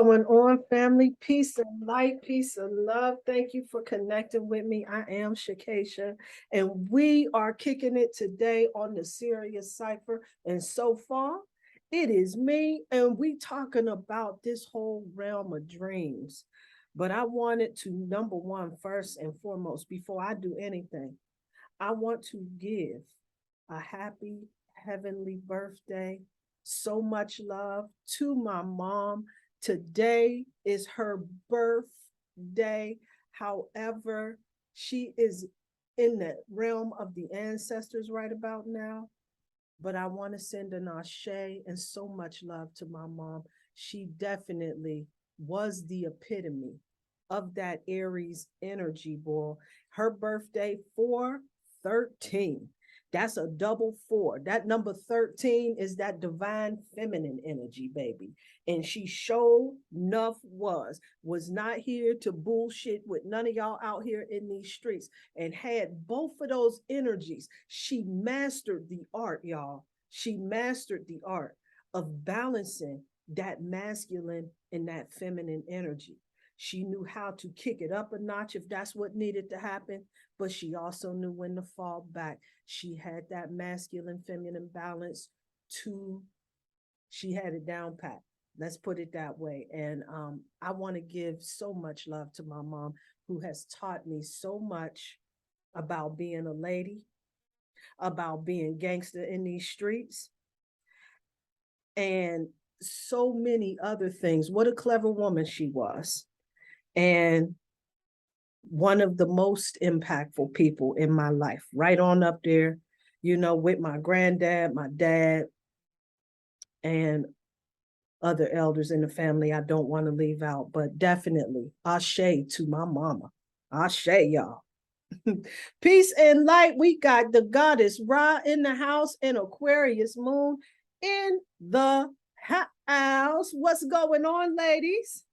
Going on, family? Peace and light, peace and love. Thank you for connecting with me. I am Shakesha, and we are kicking it today on the SIRIUS Cipher. And so far, it is me, and we talking about this whole realm of dreams. But I wanted to, number one, first and foremost, before I do anything, I want to give a happy heavenly birthday, so much love to my mom. Today is her birthday. However, she is in the realm of the ancestors right about now. But I want to send an ashe and so much love to my mom. She definitely was the epitome of that Aries energy, boy. Her birthday, 4/13. That's a double four. That number 13 is that divine feminine energy, baby. And she sure enough was not here to bullshit with none of y'all out here in these streets, and had both of those energies. She mastered the art, y'all. She mastered the art of balancing that masculine and that feminine energy. She knew how to kick it up a notch if that's what needed to happen, but she also knew when to fall back. She had that masculine feminine balance to, she had it down pat. Let's put it that way. And I want to give so much love to my mom, who has taught me so much about being a lady, about being gangster in these streets, and so many other things. What a clever woman she was. And one of the most impactful people in my life, right on up there, with my granddad, my dad, and other elders in the family I don't want to leave out, but definitely ashe to my mama. Ashe, y'all. Peace and light. We got the goddess Ra in the house and Aquarius Moon in the house. What's going on, ladies?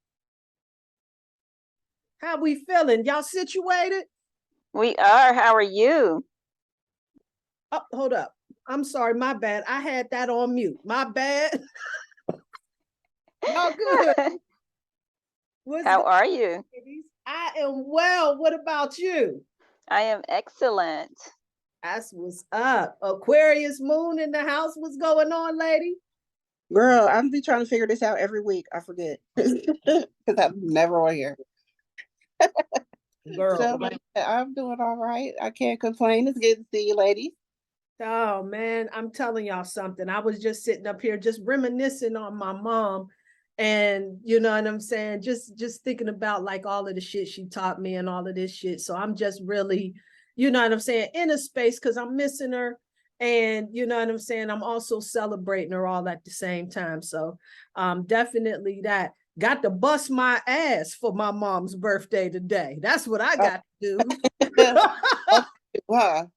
How we feeling? Y'all situated? We are. How are you? Oh, hold up. I'm sorry, my bad. I had that on mute. My bad. Y'all good? How are you? Ladies? I am well. What about you? I am excellent. That's what's up. Aquarius Moon in the house. What's going on, lady? Girl, I'm be trying to figure this out every week. I forget because I'm never on here. Girl. So I'm doing all right. I can't complain. It's good to see you, ladies. Oh man, I'm telling y'all something. I was just sitting up here just reminiscing on my mom, and you know what I'm saying, just thinking about like all of the shit she taught me and all of this shit. So I'm just really, you know what I'm saying, in a space because I'm missing her, and you know what I'm saying, I'm also celebrating her all at the same time. So definitely that. Got to bust my ass for my mom's birthday today. That's what I got to do. Wow.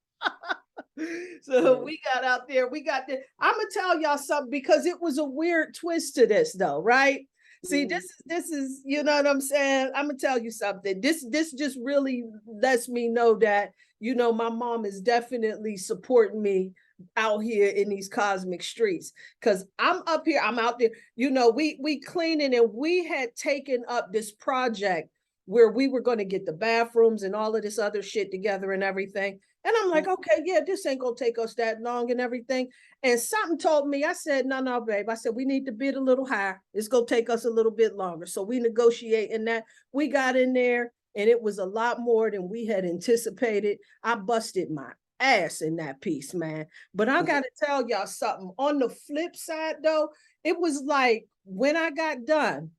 So we got out there, we got there. I'm gonna tell y'all something because it was a weird twist to this though, right? See, this is, you know what I'm saying? I'm gonna tell you something. This just really lets me know that, my mom is definitely supporting me out here in these cosmic streets. Cause I'm up here, I'm out there, we cleaning, and we had taken up this project where we were going to get the bathrooms and all of this other shit together and everything. And I'm like, okay, yeah, this ain't gonna take us that long and everything. And something told me, I said, no, babe. I said, we need to bid a little higher. It's gonna take us a little bit longer. So we negotiate, and that we got in there, and it was a lot more than we had anticipated. I busted my ass in that piece, man. But I gotta tell y'all something. On the flip side, though, it was like when I got done,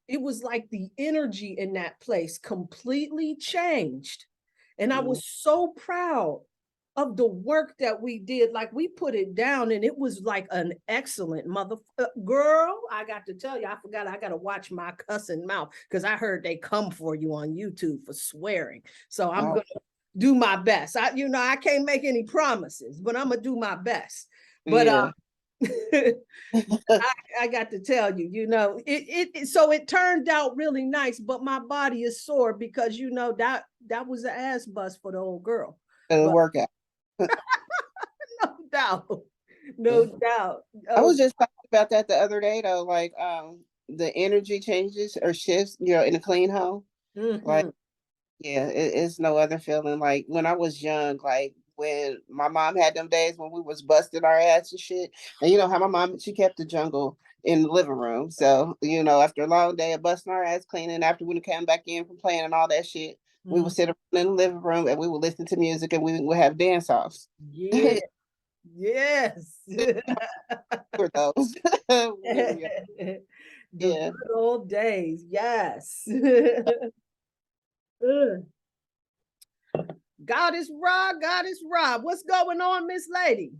it was like the energy in that place completely changed. And I was so proud of the work that we did. Like we put it down, and it was like an excellent mother girl. I got to tell you, I forgot I got to watch my cussing mouth because I heard they come for you on YouTube for swearing. So I'm going to do my best. I can't make any promises, but I'm going to do my best. But I got to tell you, so it turned out really nice, but my body is sore because that was an ass bust for the old girl. It'll work out. No doubt. No doubt. I was just talking about that the other day though. Like the energy changes or shifts, in a clean home. Like, yeah, it's no other feeling. Like when I was young, like when my mom had them days when we was busting our ass and shit. And you know how my mom, she kept the jungle in the living room. So, after a long day of busting our ass cleaning, after we came back in from playing and all that shit, we would sit around in the living room and we would listen to music and we would have dance offs. Yeah. Yes. For those. The Yeah. good old days. Yes. Goddess Rob, Goddess Rob. What's going on, Miss Lady?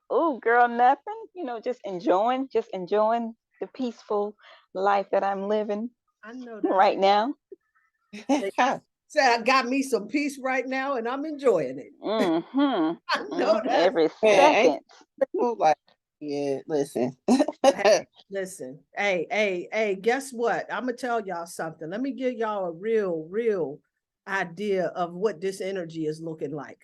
Oh, girl, nothing. Just enjoying the peaceful life that I'm living I know that right now. So I got me some peace right now and I'm enjoying it. I know that. Every second. Like, yeah, listen. Listen, hey, guess what? I'm gonna tell y'all something. Let me give y'all a real idea of what this energy is looking like.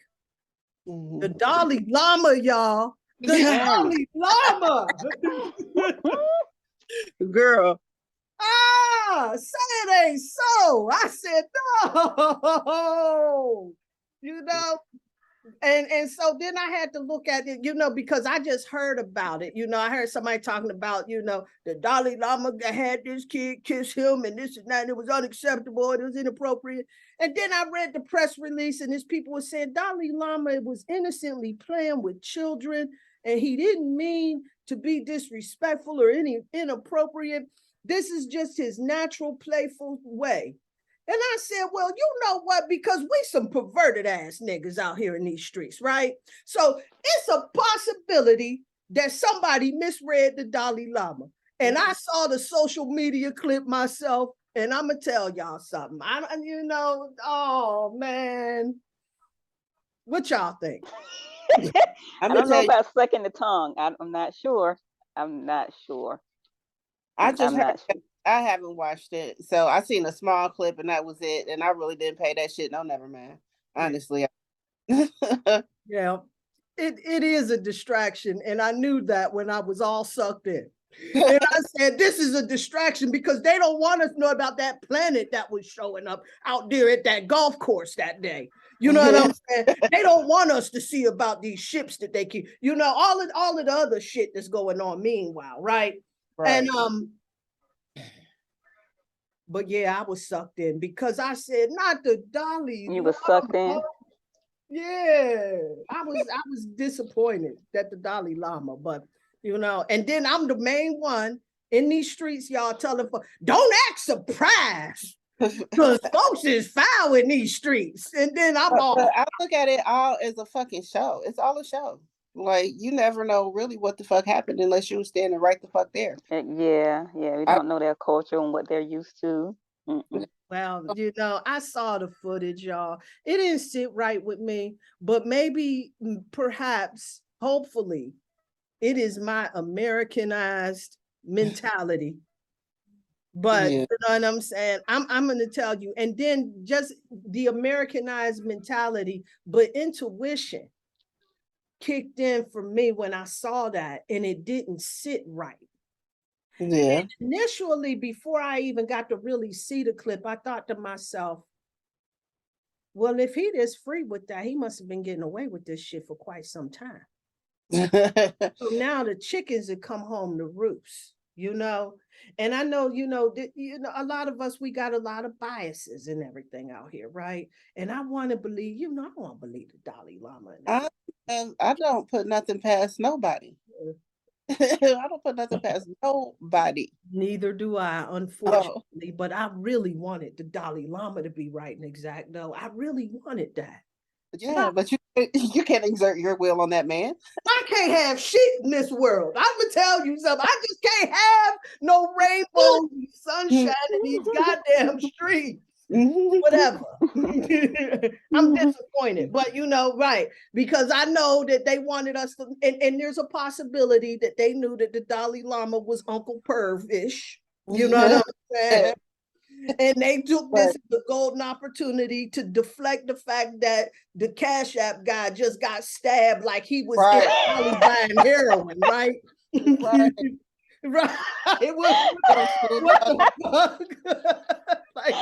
The Dalai Lama, y'all. The Dalai Lama. Girl. Say it ain't so. I said no. And so then I had to look at it, because I just heard about it. I heard somebody talking about, the Dalai Lama had this kid kiss him and this and that, and it was unacceptable, it was inappropriate. And then I read the press release and these people were saying Dalai Lama was innocently playing with children and he didn't mean to be disrespectful or any inappropriate. This is just his natural, playful way. And I said, well, you know what? Because we some perverted ass niggas out here in these streets, right? So it's a possibility that somebody misread the Dalai Lama. And I saw the social media clip myself, and I'm going to tell y'all something. Oh, man. What y'all think? I don't know about sucking the tongue. I'm not sure. I haven't watched it. So I seen a small clip and that was it. And I really didn't pay that shit. No, never mind. Honestly. Yeah, it is a distraction. And I knew that when I was all sucked in. And I said, this is a distraction because they don't want us to know about that planet that was showing up out there at that golf course that day. You know what I'm saying? They don't want us to see about these ships that they keep, all of the other shit that's going on meanwhile, right? And but yeah, I was sucked in because I said, not the Dalai. You were sucked in? Yeah, I was disappointed that the Dalai Lama, but and then I'm the main one in these streets, y'all telling folks, don't act surprised because folks is foul in these streets. And then I look at it all as a fucking show. It's all a show. Like, you never know really what the fuck happened unless you were standing right the fuck there. Yeah. We don't know their culture and what they're used to. Well, I saw the footage, y'all. It didn't sit right with me, but maybe, perhaps, hopefully, it is my Americanized mentality. But you know what I'm saying? I'm going to tell you. And then just the Americanized mentality, but intuition kicked in for me when I saw that, and it didn't sit right. Yeah. And initially, before I even got to really see the clip, I thought to myself, well, if he is free with that, he must have been getting away with this shit for quite some time. So now the chickens have come home to roost, and I know, a lot of us, we got a lot of biases and everything out here, right? And I want to believe, I don't want to believe the Dalai Lama. I don't put nothing past nobody. I don't put nothing past nobody. Neither do I, unfortunately. But I really wanted the Dalai Lama to be right and exact, though. I really wanted that. Yeah, but you can't exert your will on that man. I can't have shit in this world. I'm gonna tell you something. I just can't have no rainbows and sunshine in these goddamn streets. Whatever. I'm disappointed, but right, because I know that they wanted us to, and there's a possibility that they knew that the Dalai Lama was Uncle Perv-ish. You know what I'm saying? And they took this as the golden opportunity to deflect the fact that the Cash App guy just got stabbed like he was buying heroin, right? Right. What the fuck? Like,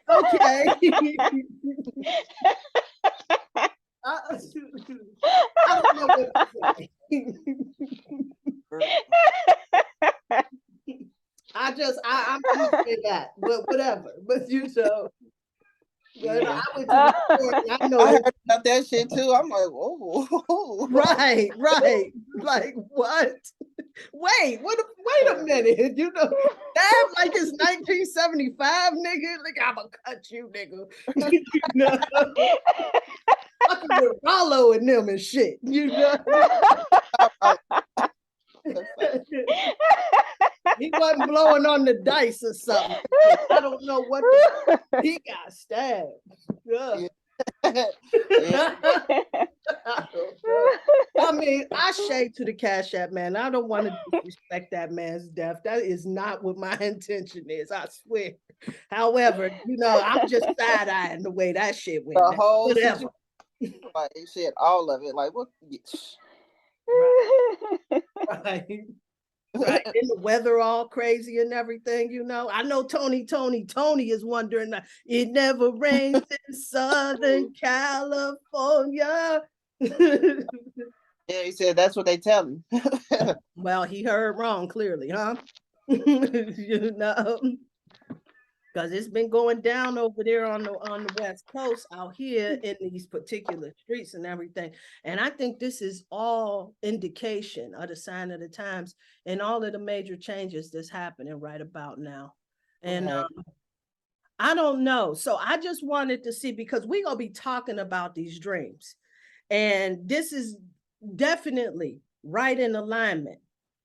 okay. I don't know what to say. I'm used to that, but whatever. But you know, but Yeah. I went to the store and I know I they heard about that shit too. I'm like, oh, right. Like what? Wait a minute. You know, damn, like it's 1975, nigga. Like I'ma cut you, nigga. You know, fucking with Rollo and them and shit. You know. He wasn't blowing on the dice or something. I don't know what he got stabbed. Yeah. Yeah. I mean, I shade to the Cash App, man. I don't want to disrespect that man's death. That is not what my intention is, I swear. However, you know, I'm just side-eyeing the way that shit went. The whole Whatever. like shit, all of it. Like what? Right. Right. And the weather all crazy and everything, you know. I know Tony is wondering, it never rains in Southern California. Yeah, he said that's what they tell him. Well, he heard wrong, clearly, huh? You know, because it's been going down over there on the West Coast out here in these particular streets and everything. And I think this is all indication of the sign of the times and all of the major changes that's happening right about now. And I don't know. So I just wanted to see, because we're going to be talking about these dreams. And this is definitely right in alignment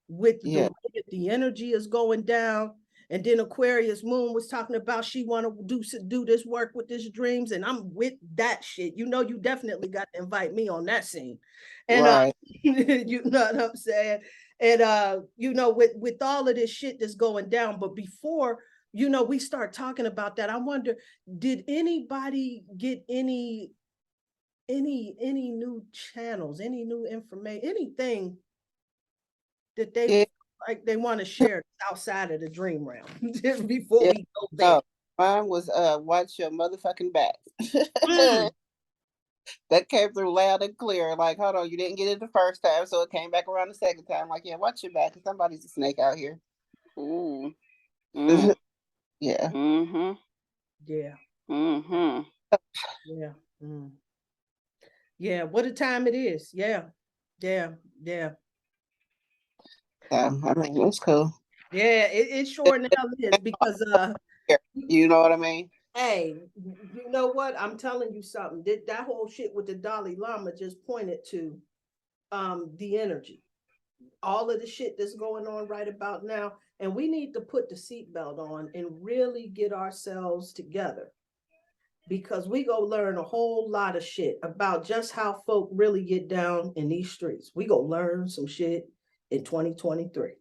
with the way that the energy is going down. And then Aquarius Moon was talking about she want to do this work with these dreams, and I'm with that shit. You know, you definitely got to invite me on that scene. And you know what I'm saying? And you know, with all of this shit that's going down, but before, you know, we start talking about that, I wonder, did anybody get any new channels, any new information, anything that they like they want to share outside of the dream realm before we go there? Mine was watch your motherfucking back. That came through loud and clear. Like, hold on, you didn't get it the first time, so it came back around the second time. Like, yeah, watch your back, because somebody's a snake out here. Ooh. Yeah. Mm-hmm. Yeah. Mm-hmm. Yeah. Mm. Yeah, what a time it is. Yeah. Yeah. Yeah. I mean, it's cool. Yeah, it sure now is, because you know what I mean? Hey, you know what? I'm telling you something. That whole shit with the Dalai Lama just pointed to the energy. All of the shit that's going on right about now. And we need to put the seatbelt on and really get ourselves together, because we go learn a whole lot of shit about just how folk really get down in these streets. We go learn some shit in 2023.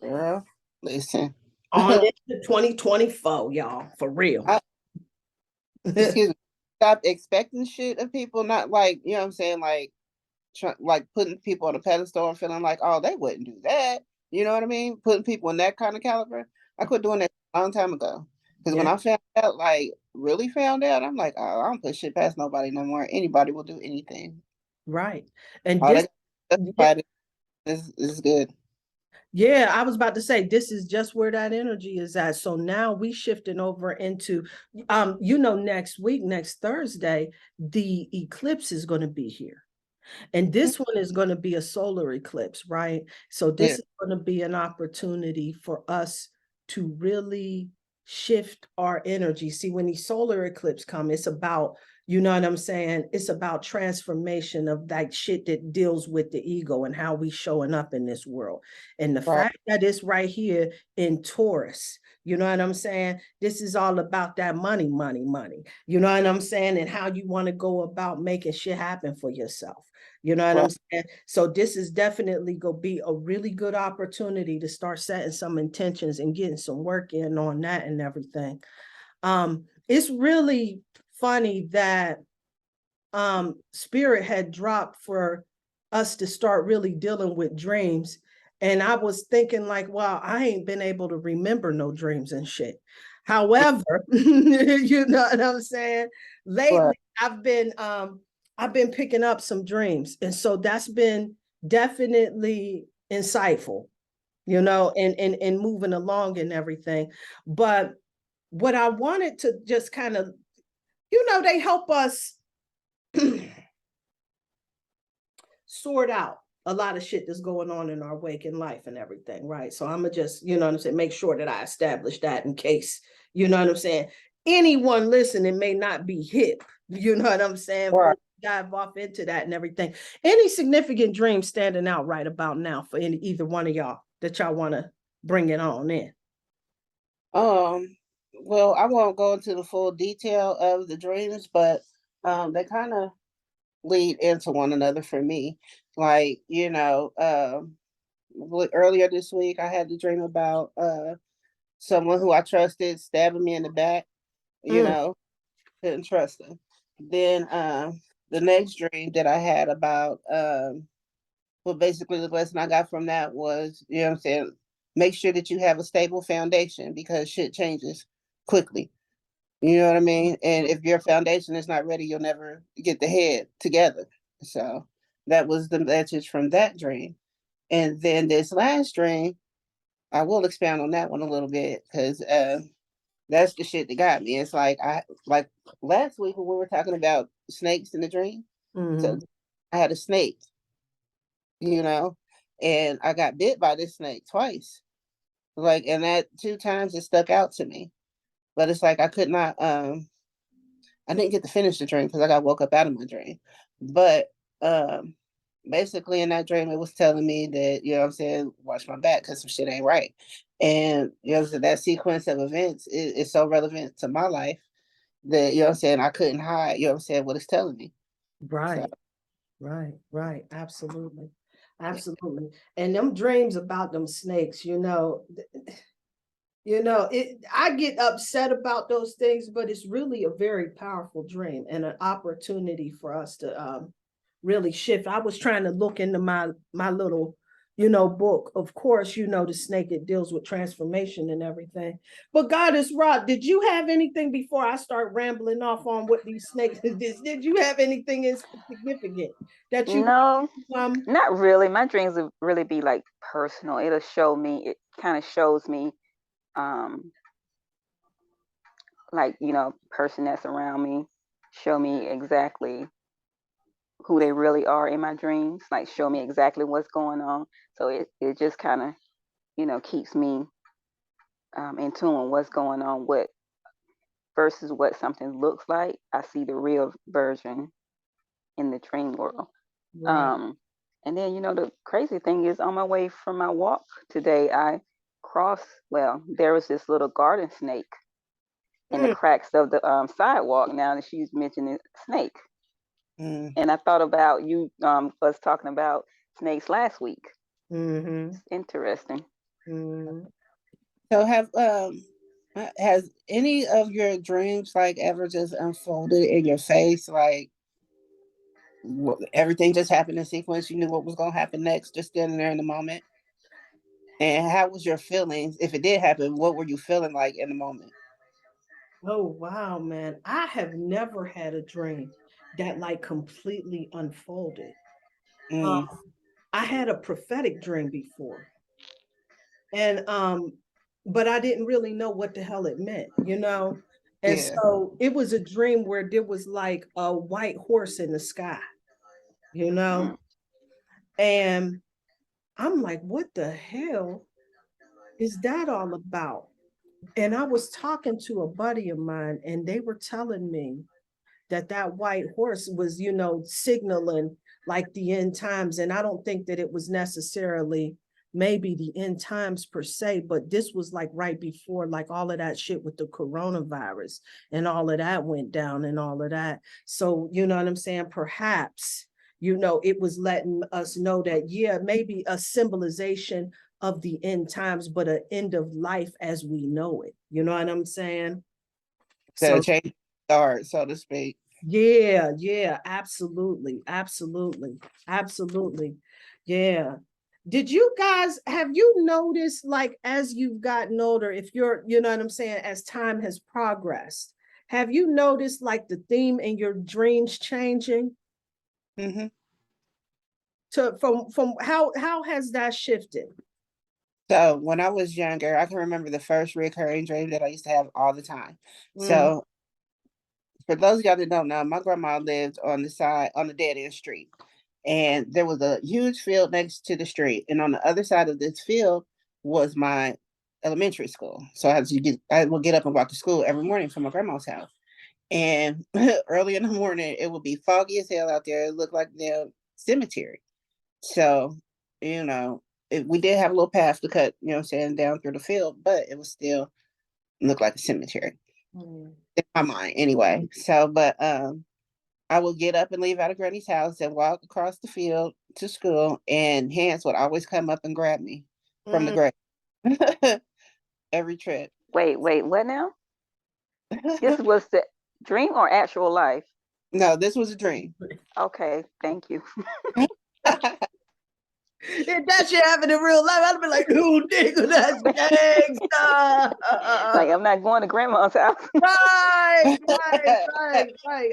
Girl, listen. On into 2024, y'all, for real. Excuse me. Stop expecting shit of people, not like, you know what I'm saying, like putting people on a pedestal and feeling like, oh, they wouldn't do that. You know what I mean? Putting people in that kind of caliber. I quit doing that a long time ago. Because when I found out, really found out, I'm like, oh, I don't put shit past nobody no more. Anybody will do anything. Right. And this is good. Yeah, I was about to say, this is just where that energy is at. So now we shifting over into, you know, next week, next Thursday, the eclipse is going to be here. And this one is going to be a solar eclipse, right? So this is going to be an opportunity for us to really shift our energy. See, when these solar eclipse come, it's about, you know what I'm saying? It's about transformation of that shit that deals with the ego and how we showing up in this world. And the fact that it's right here in Taurus, you know what I'm saying? This is all about that money. You know what I'm saying? And how you want to go about making shit happen for yourself. You know what I'm saying? So this is definitely going to be a really good opportunity to start setting some intentions and getting some work in on that and everything. It's really funny that Spirit had dropped for us to start really dealing with dreams. And I was thinking like, wow, I ain't been able to remember no dreams and shit. However, you know what I'm saying? Lately, I've been picking up some dreams. And so that's been definitely insightful, you know, and moving along and everything. But what I wanted to just kind of, you know, they help us sort out a lot of shit that's going on in our waking life and everything, right? So I'm gonna just, you know what I'm saying, make sure that I establish that in case, you know what I'm saying, anyone listening may not be hip, you know what I'm saying, Right. dive off into that and everything. Any significant dreams standing out right about now for either one of y'all that y'all want to bring it on in? Well, I won't go into the full detail of the dreams, but they kind of lead into one another for me. Like, you know, earlier this week I had to dream about someone who I trusted stabbing me in the back, you know, couldn't trust him. Then the next dream that I had about well, basically the lesson I got from that was, you know what I'm saying, make sure that you have a stable foundation because shit changes quickly. You know what I mean? And if your foundation is not ready, you'll never get the head together. So that was the message from that dream. And then this last dream, I will expound on that one a little bit because that's the shit that got me. It's like last week when we were talking about snakes in the dream. So I had a snake, you know, and I got bit by this snake twice. Like, and that 2 times it stuck out to me. But it's like I could not I didn't get to finish the dream because I got woke up out of my dream. But basically in that dream, it was telling me that, you know what I'm saying, watch my back because some shit ain't right. And, you know, so that sequence of events is so relevant to my life that, you know what I'm saying, I couldn't hide, you know what I'm saying, what it's telling me. Right, So, right. Absolutely. Absolutely. And them dreams about them snakes, you know, I get upset about those things, but it's really a very powerful dream and an opportunity for us to really shift. I was trying to look into my little, you know, book. Of course, you know, the snake, it deals with transformation and everything. But Goddess Rod, did you have anything before I start rambling off on what these snakes did you have anything significant that you No, not really. My dreams would really be like personal. It'll show me, it kind of shows me, like, you know, person that's around me, show me exactly who they really are in my dreams, like show me exactly what's going on. So it just kind of, you know, keeps me in tune with what's going on, what versus what something looks like. I see the real version in the dream world. right. Um, and then, you know, the crazy thing is on my way from my walk today, I crossed, well, there was this little garden snake in the cracks of the sidewalk. Now that she's mentioning snake. And I thought about you us talking about snakes last week. It's interesting. so has any of your dreams like ever just unfolded in your face? Like everything just happened in sequence. You knew what was going to happen next, just standing there in the moment. And how was your feelings? If it did happen, what were you feeling like in the moment? Oh, wow, man. I have never had a dream that like completely unfolded. Mm. I had a prophetic dream before. And but I didn't really know what the hell it meant, you know? And Yeah. so it was a dream where there was like a white horse in the sky, you know? And I'm like, what the hell is that all about? And I was talking to a buddy of mine, and they were telling me that that white horse was, you know, signaling like the end times. And I don't think that it was necessarily maybe the end times per se, but this was like right before like all of that shit with the coronavirus and all of that went down and all of that. So, you know what I'm saying? Perhaps, you know, it was letting us know that, yeah, maybe a symbolization of the end times, but an end of life as we know it. You know what I'm saying? That a So change start, so to speak. Yeah, absolutely, yeah. Did you guys, have you noticed, like, as you've gotten older, if you're, you know what I'm saying, as time has progressed, have you noticed like the theme in your dreams changing? Mm-hmm. To from how has that shifted? So when I was younger, I can remember the first recurring dream that I used to have all the time. Mm. So for those of y'all that don't know, my grandma lived on the dead end street. And there was a huge field next to the street. And on the other side of this field was my elementary school. So I would get up and walk to school every morning from my grandma's house. And early in the morning, it would be foggy as hell out there. It looked like the cemetery. So, you know, we did have a little path to cut, you know what I'm saying, down through the field, but it was still looked like a cemetery. Mm. In my mind anyway. So, but I would get up and leave out of Granny's house and walk across the field to school, and hands would always come up and grab me from the Mm. grave every trip. Wait, what now? This was the dream or actual life? No, this was a dream. Okay, thank you. If that shit happened in real life, I'd be like, "Dude, nigga, that's gangsta." Like, I'm not going to grandma's house. Right.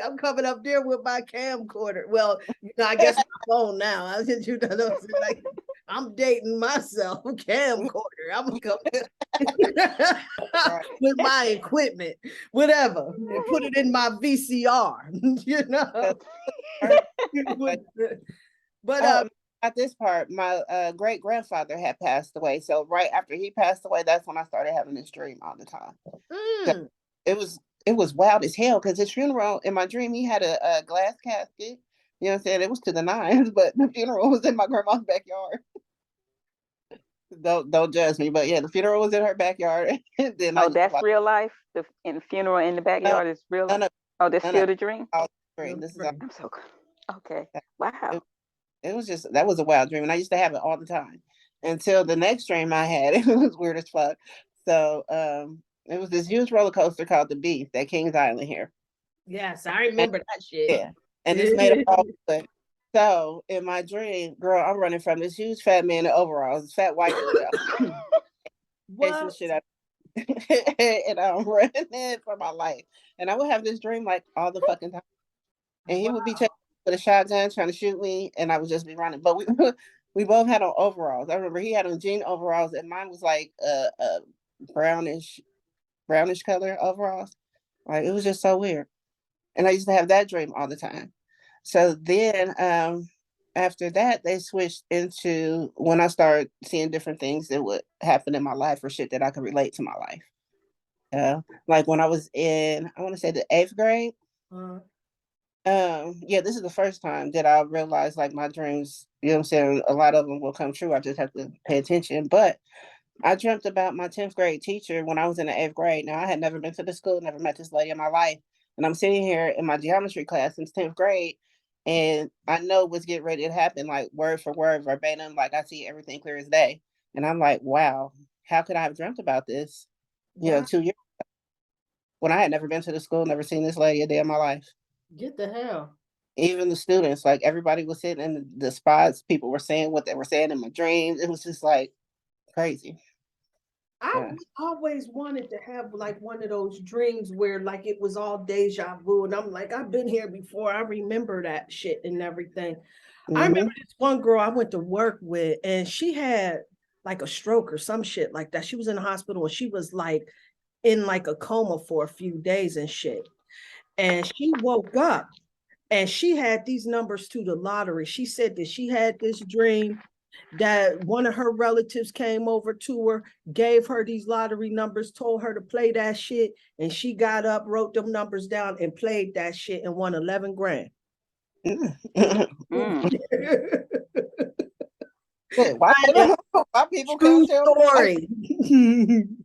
I'm coming up there with my camcorder. Well, you know, I guess my phone now. I just, you know what I'm saying? Like, I'm dating myself, camcorder. I'm gonna come with my equipment, whatever, and put it in my VCR. You know. But At this part, my great grandfather had passed away. So right after he passed away, that's when I started having this dream all the time. So it was wild as hell because his funeral in my dream, he had a glass casket. You know what I'm saying? It was to the nines, but the funeral was in my grandma's backyard. Don't judge me, but yeah, the funeral was in her backyard. And then I Oh, used to that's watch. real life. The funeral in the No, backyard is real none life. of Oh, that's none still of the dream. all dream. This is all. I'm so okay. Wow. It was just that was a wild dream, and I used to have it all the time until the next dream I had. It was weird as fuck. So it was this huge roller coaster called the Beast at Kings Island here. yes, I remember that shit. Yeah, and it's made of all wood. So in my dream, girl, I'm running from this huge fat man in overalls, this fat white dude, chasing shit out, and I'm running for my life. And I would have this dream like all the fucking time, and he would be chasing with a shotgun trying to shoot me, and I would just be running. But we we both had on overalls. I remember he had on jean overalls, and mine was like a brownish color overalls. Like it was just so weird. And I used to have that dream all the time. So then after that, they switched into when I started seeing different things that would happen in my life or shit that I could relate to my life. Like when I was in, I want to say the 8th grade. Yeah, this is the first time that I realized like my dreams, you know what I'm saying? A lot of them will come true. I just have to pay attention. But I dreamt about my 10th grade teacher when I was in the 8th grade. Now I had never been to the school, never met this lady in my life. And I'm sitting here in my geometry class since 10th grade. And I know what's getting ready to happen, like word for word, verbatim. Like I see everything clear as day. And I'm like, wow, how could I have dreamt about this, you know, 2 years when I had never been to the school, never seen this lady a day in my life. Get the hell. Even the students, like everybody was sitting in the spots. People were saying what they were saying in my dreams. It was just like crazy. I always wanted to have like one of those dreams where like it was all deja vu, and I'm like, I've been here before. I remember that shit and everything. I remember this one girl I went to work with, and she had like a stroke or some shit like that. She was in the hospital, and she was like in like a coma for a few days and shit. And she woke up, and she had these numbers to the lottery. She said that she had this dream that one of her relatives came over to her, gave her these lottery numbers, told her to play that shit, and she got up, wrote them numbers down, and played that shit and won 11 grand. Why people True come tell story.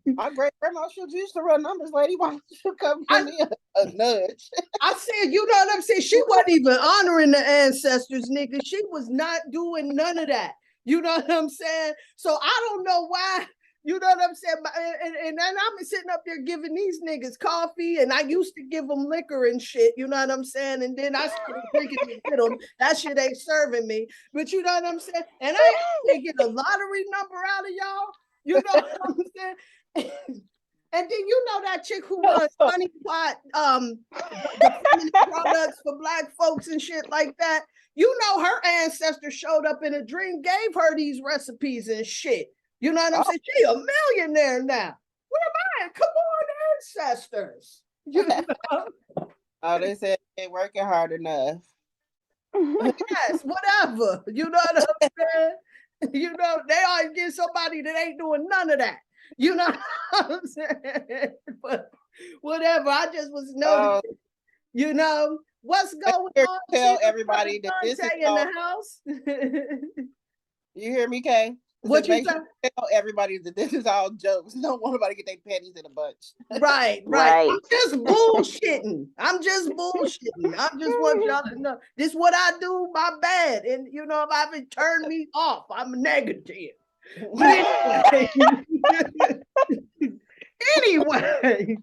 my great grandma should used to run numbers, lady. Why don't you come give me a nudge? I said, you know what I'm saying? She wasn't even honoring the ancestors, nigga. She was not doing none of that. You know what I'm saying? So I don't know why, you know what I'm I'm saying? And then I'm sitting up there giving these niggas coffee, and I used to give them liquor and shit, you know what I'm saying? And then I started drinking it with them. That shit ain't serving me, but you know what I'm saying? And I ain't get a lottery number out of y'all, you know what I'm saying? And then you know that chick who runs Honey Pot, the feminine products for Black folks and shit like that. You know her ancestor showed up in a dream, gave her these recipes and shit. You know what I'm saying? She a millionaire now. Where am I? Come on, ancestors. You know? Oh, they said they ain't working hard enough. Yes, whatever. You know what I'm saying? You know, they always get somebody that ain't doing none of that. You know what I'm saying? But whatever. I just was noticing, you know, what's going on? Tell everybody that this is in the house. You hear me, Kay? What you say? Tell everybody that this is all jokes. Don't want nobody to get their panties in a bunch. Right. I'm just bullshitting. I'm just want y'all to know this is what I do, my bad. And you know, if it turned me off, I'm negative. But anyway,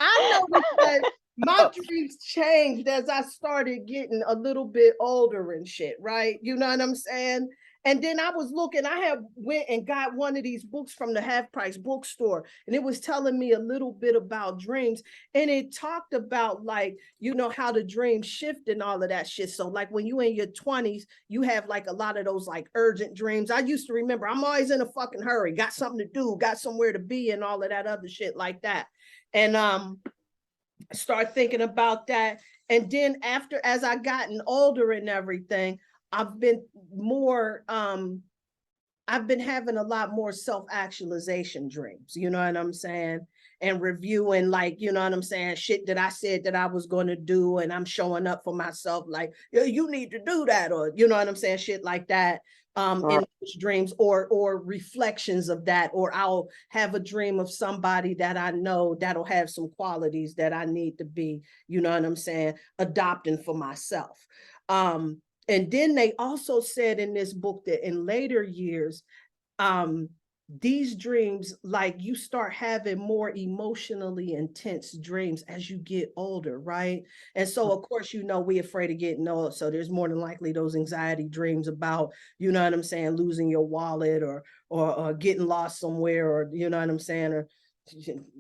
I noticed that my dreams changed as I started getting a little bit older and shit, right? You know what I'm saying? And then I was looking, I had went and got one of these books from the half price bookstore, and it was telling me a little bit about dreams. And it talked about, like, you know, how the dreams shift and all of that shit. So like when you in your 20s, you have like a lot of those like urgent dreams. I used to remember I'm always in a fucking hurry, got something to do, got somewhere to be, and all of that other shit like that. And start thinking about that. And then after, as I gotten older and everything, I've been having a lot more self-actualization dreams, you know what I'm saying? And reviewing, like, you know what I'm saying, shit that I said that I was going to do, and I'm showing up for myself, like, you need to do that, or you know what I'm saying, shit like that. In dreams, or reflections of that, or I'll have a dream of somebody that I know that'll have some qualities that I need to be, you know what I'm saying, adopting for myself. And then they also said in this book that in later years, these dreams, like, you start having more emotionally intense dreams as you get older, right? And so of course, you know, we're afraid of getting old, so there's more than likely those anxiety dreams about, you know what I'm saying, losing your wallet, or getting lost somewhere, or you know what I'm saying, or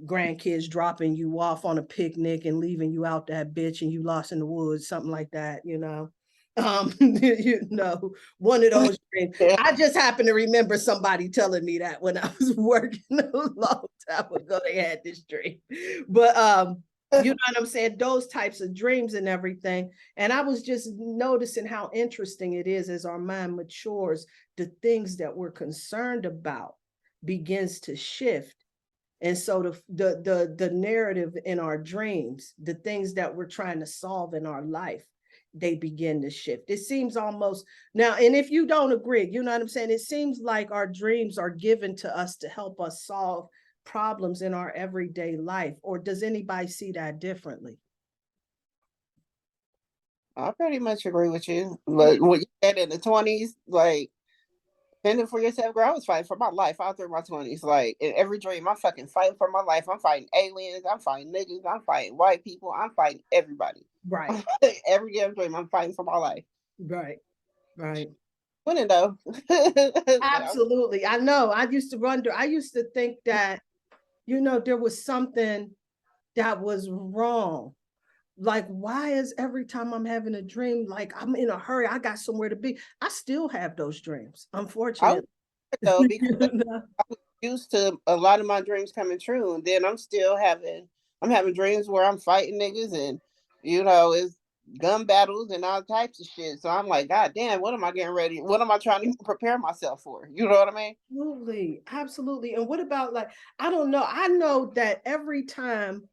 grandkids dropping you off on a picnic and leaving you out that bitch and you lost in the woods, something like that, you know. You know, one of those dreams. I just happen to remember somebody telling me that when I was working a long time ago, they had this dream. But you know what I'm saying, those types of dreams and everything. And I was just noticing how interesting it is as our mind matures, the things that we're concerned about begins to shift. And so the narrative in our dreams, the things that we're trying to solve in our life, they begin to shift. It seems almost now, and if you don't agree, you know what I'm saying, it seems like our dreams are given to us to help us solve problems in our everyday life. Or does anybody see that differently? I pretty much agree with you. But what you said in the 20s, like, fending for yourself, girl, I was fighting for my life out through my 20s. Like, in every dream, I'm fucking fighting for my life. I'm fighting aliens. I'm fighting niggas. I'm fighting white people. I'm fighting everybody. Right. Every damn dream, I'm fighting for my life. Right. Winning, though. Absolutely. I know. I used to think that, you know, there was something that was wrong. Like, why is every time I'm having a dream, like I'm in a hurry, I got somewhere to be? I still have those dreams, unfortunately. Though, because I was used to a lot of my dreams coming true, and then I'm having dreams where I'm fighting niggas, and you know, it's gun battles and all types of shit. So I'm like, God damn, what am I getting ready? What am I trying to prepare myself for? You know what I mean? Absolutely. And what about, like, I don't know. I know that every time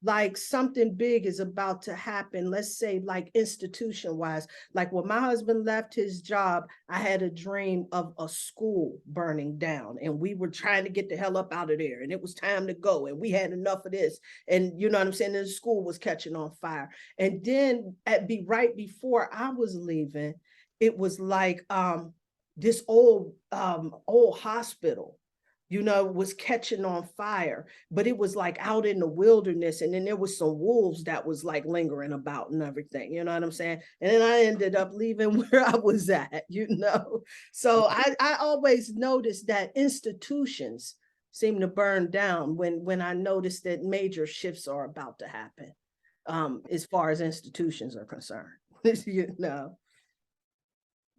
like something big is about to happen, let's say like institution wise, like when my husband left his job, I had a dream of a school burning down, and we were trying to get the hell up out of there, and it was time to go, and we had enough of this, and you know what I'm saying, the school was catching on fire. And then right before I was leaving, it was like this old hospital you know, was catching on fire, but it was like out in the wilderness. And then there was some wolves that was like lingering about and everything, you know what I'm saying? And then I ended up leaving where I was at, you know? So I always noticed that institutions seem to burn down when I noticed that major shifts are about to happen, as far as institutions are concerned, you know?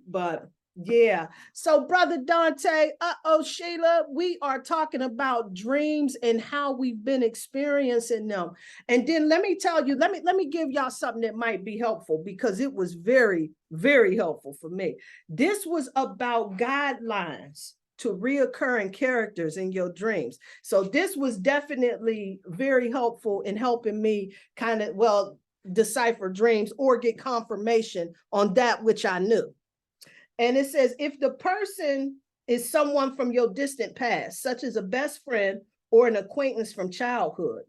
But yeah. So Brother Dante, Sheila, we are talking about dreams and how we've been experiencing them. And then let me tell you, let me give y'all something that might be helpful, because it was very, very helpful for me. This was about guidelines to reoccurring characters in your dreams. So this was definitely very helpful in helping me kind of, well, decipher dreams or get confirmation on that which I knew. And it says, if the person is someone from your distant past, such as a best friend or an acquaintance from childhood,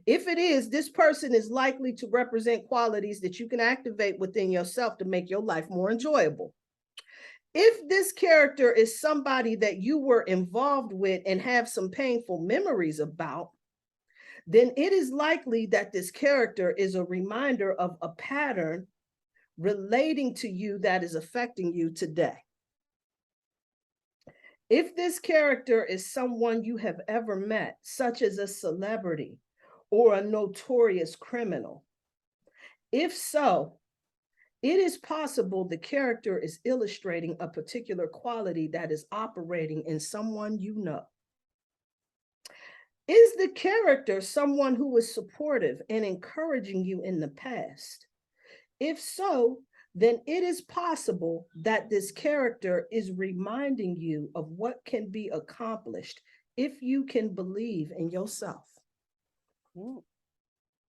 if it is, this person is likely to represent qualities that you can activate within yourself to make your life more enjoyable. If this character is somebody that you were involved with and have some painful memories about, then it is likely that this character is a reminder of a pattern relating to you that is affecting you today. If this character is someone you have ever met, such as a celebrity or a notorious criminal, if so, it is possible the character is illustrating a particular quality that is operating in someone you know. Is the character someone who was supportive and encouraging you in the past? If so, then it is possible that this character is reminding you of what can be accomplished if you can believe in yourself.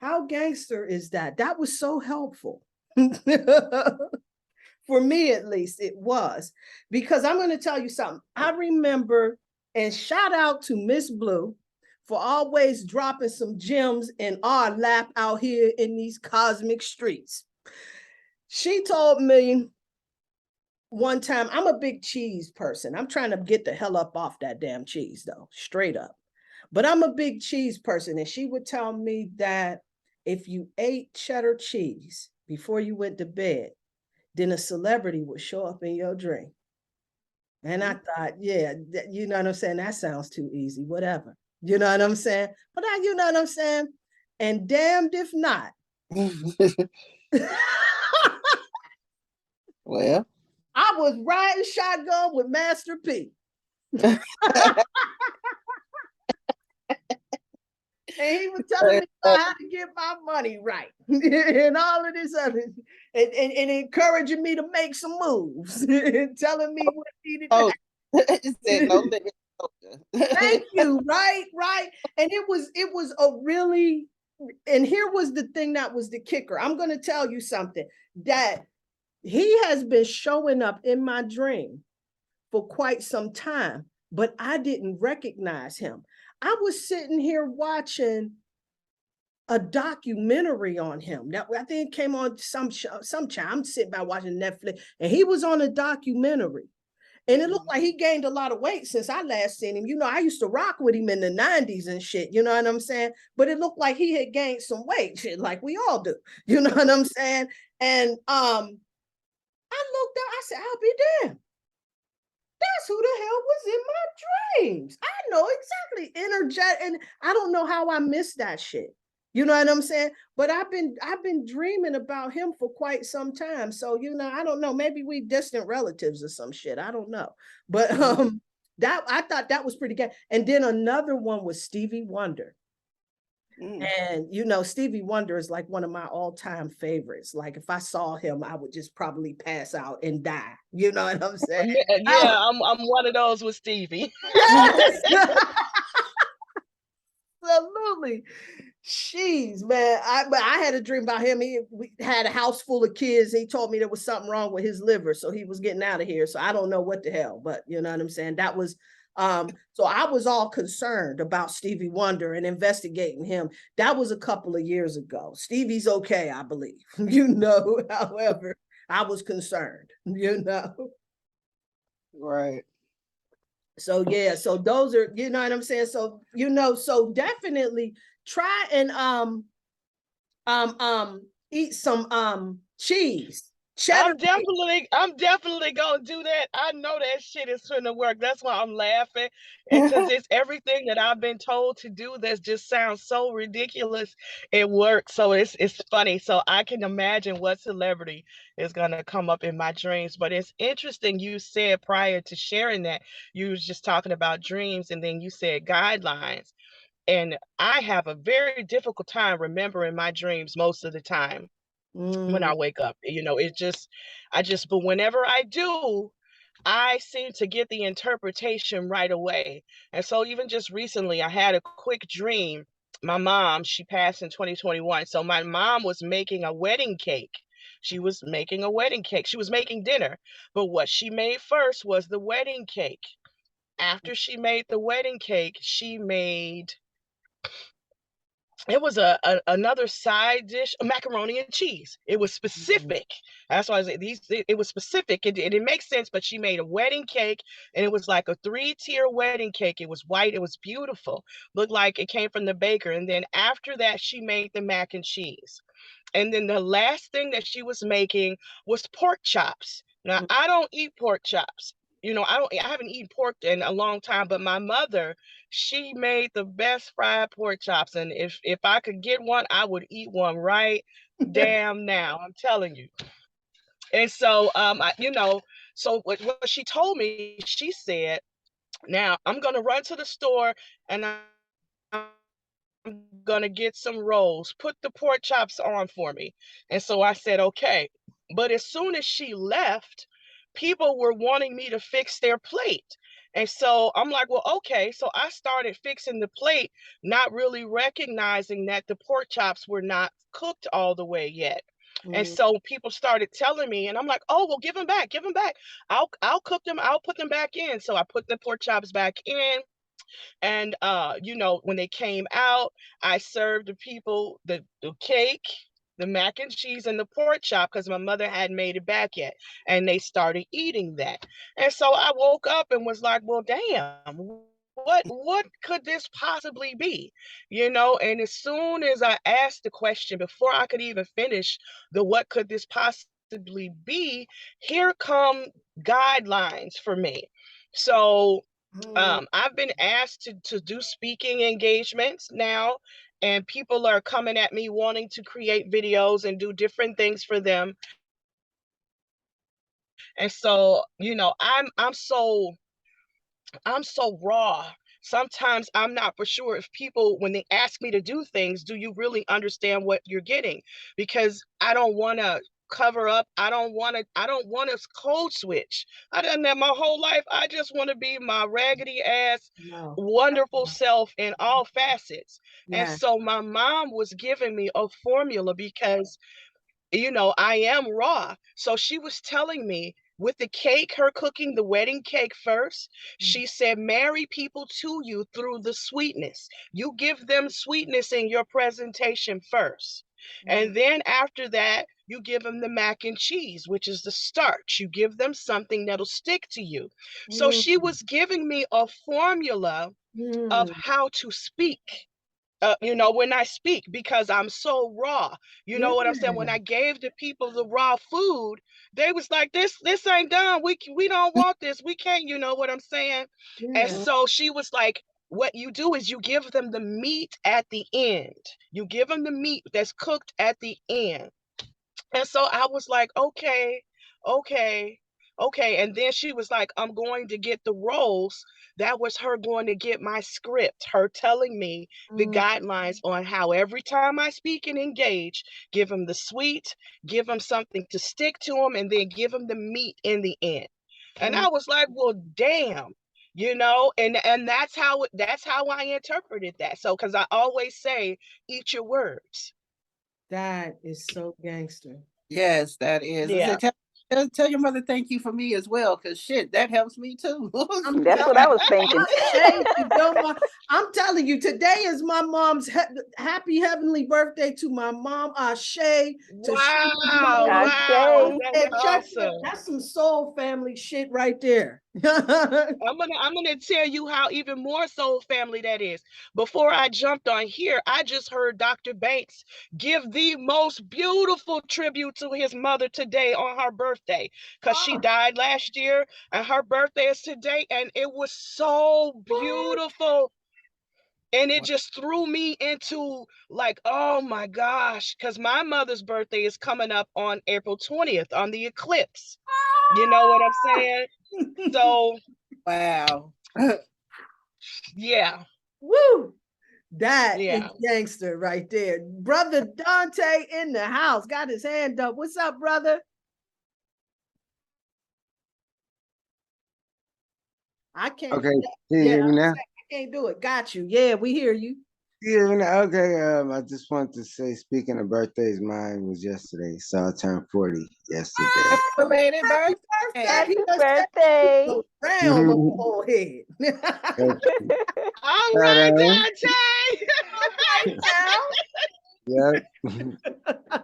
How gangster is that? That was so helpful. For me, at least, it was. Because I'm going to tell you something. I remember, and shout out to Miss Blue for always dropping some gems in our lap out here in these cosmic streets. She told me one time, I'm a big cheese person. I'm trying to get the hell up off that damn cheese, though, straight up. But I'm a big cheese person. And she would tell me that if you ate cheddar cheese before you went to bed, then a celebrity would show up in your dream. And I thought, yeah, you know what I'm saying? That sounds too easy, whatever. You know what I'm saying? But you know what I'm saying? And damned if not. Well, I was riding shotgun with Master P. And he was telling me how to get my money right and all of this other, and encouraging me to make some moves and telling me what needed to happen. Said no limit. Thank you. Right. And it was a really, and here was the thing that was the kicker. I'm going to tell you something, that he has been showing up in my dream for quite some time, but I didn't recognize him. I was sitting here watching a documentary on him. That I think it came on some channel. I'm sitting by watching Netflix, and he was on a documentary. And it looked like he gained a lot of weight since I last seen him. You know, I used to rock with him in the 90s and shit, you know what I'm saying? But it looked like he had gained some weight, shit, like we all do. You know what I'm saying? And I looked up, I said, I'll be damned. That's who the hell was in my dreams. I know exactly. Energetic, and I don't know how I missed that shit. You know what I'm saying? But I've been dreaming about him for quite some time. So, you know, I don't know. Maybe we distant relatives or some shit. I don't know. But that I thought that was pretty good. And then another one was Stevie Wonder. And you know, Stevie Wonder is like one of my all-time favorites. Like if I saw him, I would just probably pass out and die. You know what I'm saying? Yeah, I'm one of those with Stevie. Yes. Absolutely. Jeez, man. I had a dream about him. We had a house full of kids. He told me there was something wrong with his liver, so he was getting out of here. So I don't know what the hell, but you know what I'm saying? That was so I was all concerned about Stevie Wonder and investigating him. That was a couple of years ago. Stevie's okay, I believe. You know, however, I was concerned, you know. Right. So yeah, so those are, you know what I'm saying? So, you know, so definitely try and eat some cheese. Cheddar. I'm definitely gonna do that. I know that shit is gonna work. That's why I'm laughing. And because it's everything that I've been told to do that just sounds so ridiculous. It works. So it's funny. So I can imagine what celebrity is gonna come up in my dreams. But it's interesting you said prior to sharing that, you was just talking about dreams and then you said guidelines. And I have a very difficult time remembering my dreams most of the time when I wake up. You know, but whenever I do, I seem to get the interpretation right away. And so even just recently, I had a quick dream. My mom, she passed in 2021. So my mom was making a wedding cake. She was making a wedding cake. She was making dinner. But what she made first was the wedding cake. After she made the wedding cake, she made it was another side dish, a macaroni and cheese. It was specific. That's why I said it was specific. It makes sense, but she made a wedding cake and it was like a 3-tier wedding cake. It was white, it was beautiful. Looked like it came from the baker. And then after that, she made the mac and cheese. And then the last thing that she was making was pork chops. Now, I don't eat pork chops. You know, I haven't eaten pork in a long time, but my mother, she made the best fried pork chops. And if I could get one, I would eat one right damn now. I'm telling you. And so so what she told me, she said, now I'm gonna run to the store and I'm gonna get some rolls. Put the pork chops on for me. And so I said, okay. But as soon as she left, people were wanting me to fix their plate. And so I'm like, well, okay. So I started fixing the plate, not really recognizing that the pork chops were not cooked all the way yet. And so people started telling me, and I'm like, oh, well, give them back, give them back. I'll cook them, I'll put them back in. So I put the pork chops back in. And when they came out, I served the people the cake, the mac and cheese, and the pork chop because my mother hadn't made it back yet. And they started eating that. And so I woke up and was like, well, damn, what could this possibly be? And as soon as I asked the question, before I could even finish the what could this possibly be, here come guidelines for me. So I've been asked to do speaking engagements now, and people are coming at me wanting to create videos and do different things for them. And so, I'm so raw. Sometimes I'm not for sure if people, when they ask me to do things, do you really understand what you're getting? Because I don't want to cover up. I don't want to code switch. I done that my whole life. I just want to be my raggedy ass, wonderful self in all facets. And so my mom was giving me a formula because I am raw. So she was telling me with the cake, her cooking the wedding cake first, she said, marry people to you through the sweetness. You give them sweetness in your presentation first. And then after that, you give them the mac and cheese, which is the starch. You give them something that'll stick to you. So she was giving me a formula of how to speak. When I speak, because I'm so raw. You know what I'm saying? When I gave the people the raw food, they was like, this ain't done. We don't want this. We can't, you know what I'm saying? And so she was like, what you do is you give them the meat at the end. You give them the meat that's cooked at the end. And so I was like, okay, okay, okay. And then she was like, I'm going to get the roles. That was her going to get my script, her telling me the guidelines on how every time I speak and engage, give them the sweet, give them something to stick to them, and then give them the meat in the end. And I was like, well, damn. And that's how I interpreted that. So, because I always say, eat your words. That is so gangster. Yes, that is. I Yeah. said, tell your mother thank you for me as well, because shit, that helps me too. That's what I was thinking. I'm telling you, today is my mom's happy heavenly birthday to my mom, Ashe. Wow, Ashe. wow, And that's check awesome. that's some soul family shit right there. I'm gonna tell you how even more soul family that is. Before I jumped on here, I just heard Dr. Banks give the most beautiful tribute to his mother today on her birthday, because she died last year and her birthday is today, and it was so beautiful. And it just threw me into like, oh my gosh, because my mother's birthday is coming up on April 20th on the eclipse. You know what I'm saying? So Wow. yeah. Woo! That is Yeah. gangster right there. Brother Dante in the house, got his hand up. What's up, brother? I can't. Okay, can you hear me now? I can't do it. Got you. Yeah, we hear you. Yeah, okay. I just wanted to say, speaking of birthdays, mine was yesterday, so I turned 40 yesterday. Belated birthday. Happy birthday. Round on the whole head. All right, Dante. Yep.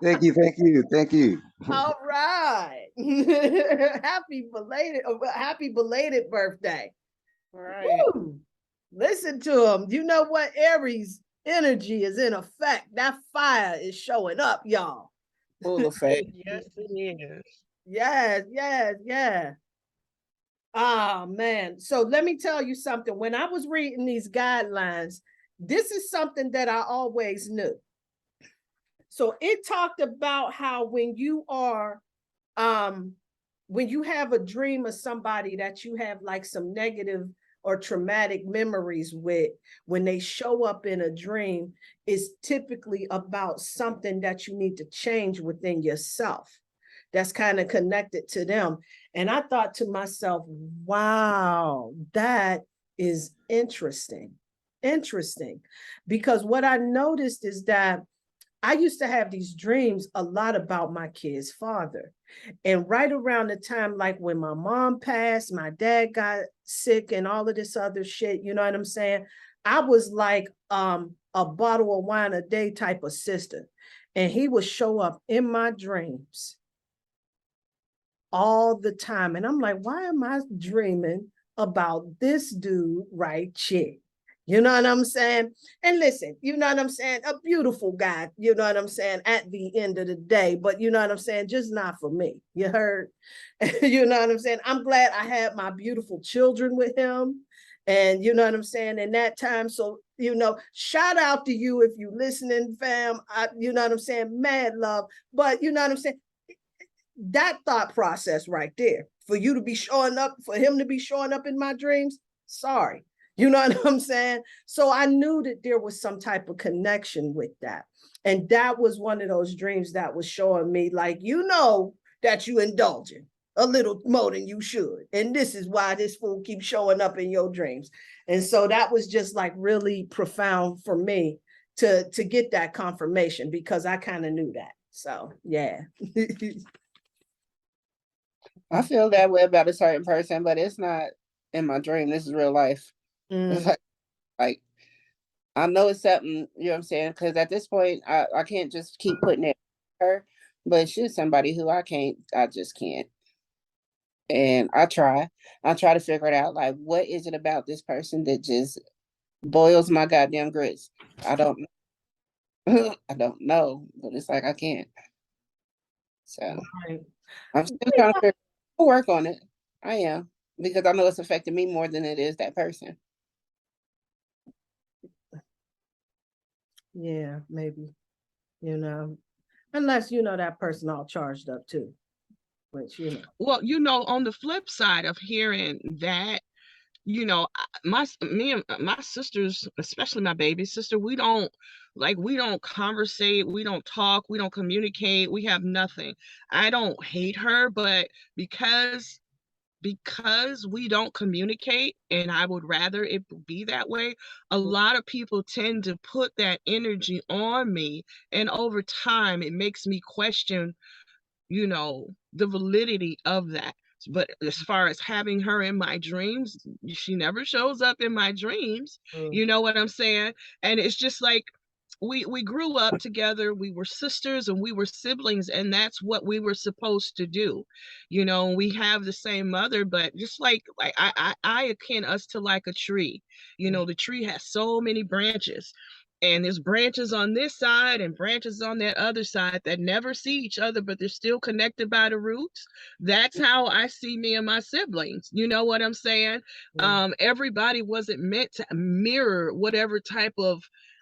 Thank you. All right. Happy belated birthday. Right. Woo. Listen to him. You know what? Aries energy is in effect. That fire is showing up, y'all. Full effect. Yes, it is. Yes. Ah, man. So let me tell you something. When I was reading these guidelines, this is something that I always knew. So it talked about how when you have a dream of somebody that you have like some negative or traumatic memories with, when they show up in a dream, is typically about something that you need to change within yourself that's kind of connected to them. And I thought to myself, wow, that is interesting. Because what I noticed is that I used to have these dreams a lot about my kid's father. And right around the time, like when my mom passed, my dad got sick and all of this other shit, you know what I'm saying? I was like a bottle of wine a day type of sister. And he would show up in my dreams all the time. And I'm like, why am I dreaming about this dude right here? You know what I'm saying? And listen, you know what I'm saying? A beautiful guy, you know what I'm saying, at the end of the day, but you know what I'm saying? Just not for me. You heard? You know what I'm saying? I'm glad I had my beautiful children with him. And you know what I'm saying? In that time. So, you know, shout out to you if you listening, fam. You know what I'm saying? Mad love. But you know what I'm saying? That thought process right there, for you to be showing up, for him to be showing up in my dreams, sorry. You know what I'm saying? So I knew that there was some type of connection with that. And that was one of those dreams that was showing me, like, you know, that you indulging a little more than you should. And this is why this fool keeps showing up in your dreams. And so that was just like really profound for me to get that confirmation, because I kind of knew that. So, yeah. I feel that way about a certain person, but it's not in my dream. This is real life. It's like I know it's something, you know what I'm saying? Because at this point, I can't just keep putting it on her, but she's somebody who I just can't. And I try to figure it out. Like, what is it about this person that just boils my goddamn grits? I don't know, but it's like I can't. So I'm still trying to work on it. I am, because I know it's affecting me more than it is that person. Yeah, maybe, you know, unless, you know, that person all charged up too, which, you know. Well, you know, on the flip side of hearing that, you know, me and my sisters, especially my baby sister, we don't conversate, we don't talk, we don't communicate, we have nothing. I don't hate her, but because we don't communicate, and I would rather it be that way, a lot of people tend to put that energy on me, and over time it makes me question, you know, the validity of that. But as far as having her in my dreams, she never shows up in my dreams. You know what I'm saying? And it's just like, we grew up together, we were sisters and we were siblings, and that's what we were supposed to do. You know, we have the same mother, but just like I akin us to like a tree. You know, the tree has so many branches, and there's branches on this side and branches on that other side that never see each other, but they're still connected by the roots. That's how I see me and my siblings. You know what I'm saying? Everybody wasn't meant to mirror whatever type of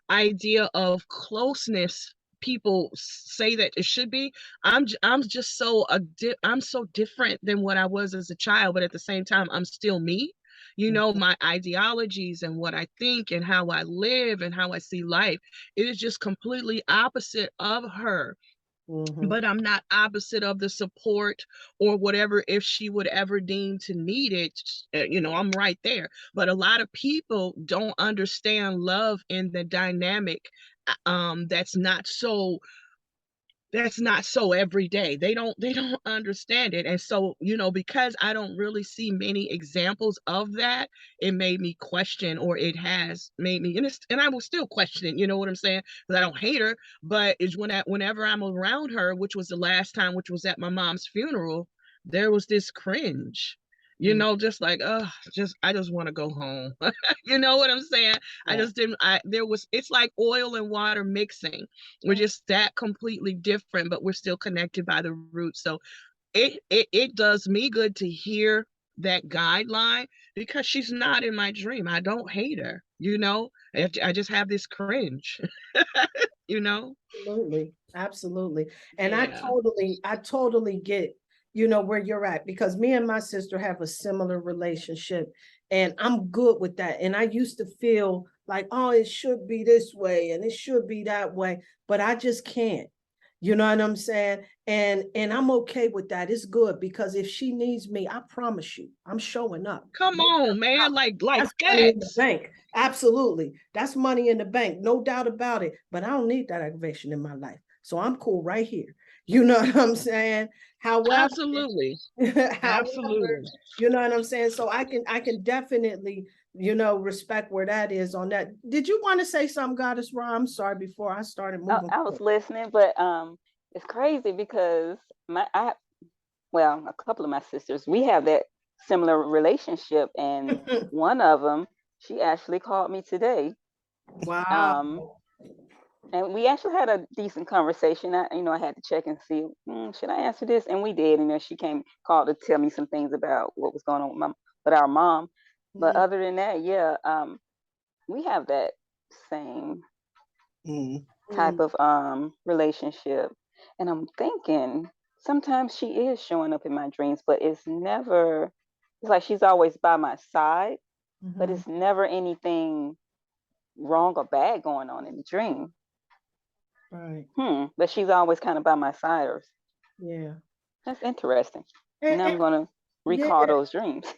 idea of closeness people say that it should be. I'm just so I'm so different than what I was as a child, but at the same time I'm still me. You know, my ideologies and what I think and how I live and how I see life, it is just completely opposite of her. But I'm not opposite of the support or whatever. If she would ever deem to need it, you know, I'm right there. But a lot of people don't understand love in the dynamic that's not so every day. They don't understand it. And so, you know, because I don't really see many examples of that, it made me question, or it has made me, and I will still question it, you know what I'm saying? Because I don't hate her, but it's whenever I'm around her, which was the last time, which was at my mom's funeral, there was this cringe. You know, just like, I just want to go home. You know what I'm saying? I just didn't, it's like oil and water mixing. We're just that completely different, but we're still connected by the roots. So it does me good to hear that guideline, because she's not in my dream. I don't hate her, you know? I just have this cringe, you know? Absolutely. Absolutely. And Yeah. I totally get, you know, where you're at, because me and my sister have a similar relationship, and I'm good with that. And I used to feel like, oh, it should be this way and it should be that way, but I just can't. You know what I'm saying? And I'm okay with that. It's good, because if she needs me, I promise you, I'm showing up. Come on, man. Like That's money that. in the bank. Absolutely. That's money in the bank. No doubt about it. But I don't need that aggravation in my life. So I'm cool right here. You know what I'm saying? However, Absolutely. Absolutely. you know what I'm saying? So I can definitely, you know, respect where that is on that. Did you want to say something, Goddess Ra? I'm sorry, before I started moving. I was listening, but it's crazy because a couple of my sisters, we have that similar relationship, and one of them, she actually called me today. Wow. And we actually had a decent conversation. I had to check and see, should I answer this? And we did. And then she called to tell me some things about what was going on with our mom. But other than that, yeah, we have that same type of relationship. And I'm thinking sometimes she is showing up in my dreams, but it's like she's always by my side, but it's never anything wrong or bad going on in the dream. Right. But she's always kind of by my side. Yeah. That's interesting. And I'm going to recall those dreams.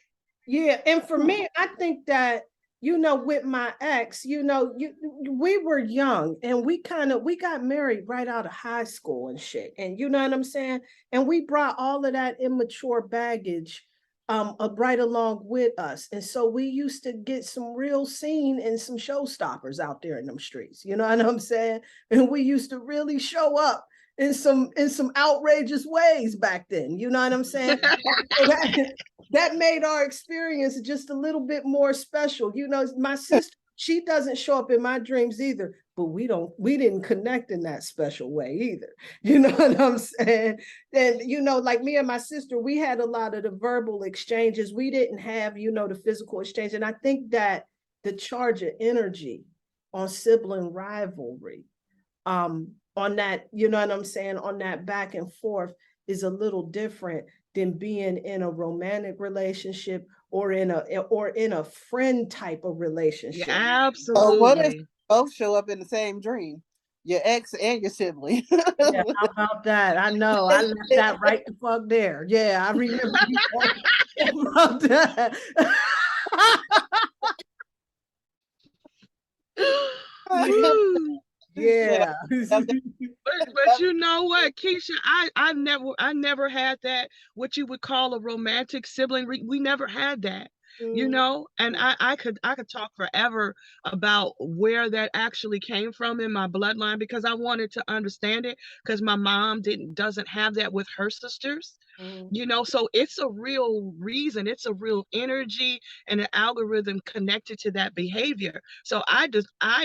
Yeah. And for me, I think that, you know, with my ex, you know, we were young, and we got married right out of high school and shit. And you know what I'm saying? And we brought all of that immature baggage right along with us. And so we used to get some real scene and some showstoppers out there in them streets. You know what I'm saying? And we used to really show up in some outrageous ways back then. You know what I'm saying? that made our experience just a little bit more special. You know, my sister, she doesn't show up in my dreams either, but we didn't connect in that special way either. You know what I'm saying? And, you know, like me and my sister, we had a lot of the verbal exchanges. We didn't have, you know, the physical exchange. And I think that the charge of energy on sibling rivalry, on that, you know what I'm saying, on that back and forth is a little different than being in a romantic relationship or in a friend type of relationship. Yeah, absolutely. What if both show up in the same dream? Your ex and your sibling. Yeah, how about that? I know. I left that right the fuck there. Yeah, I remember about that. Yeah. But you know what, Keisha, I never had that, what you would call a romantic sibling. We never had that, you know, and I could talk forever about where that actually came from in my bloodline, because I wanted to understand it, because my mom doesn't have that with her sisters. You know, so it's a real reason, it's a real energy and an algorithm connected to that behavior. So I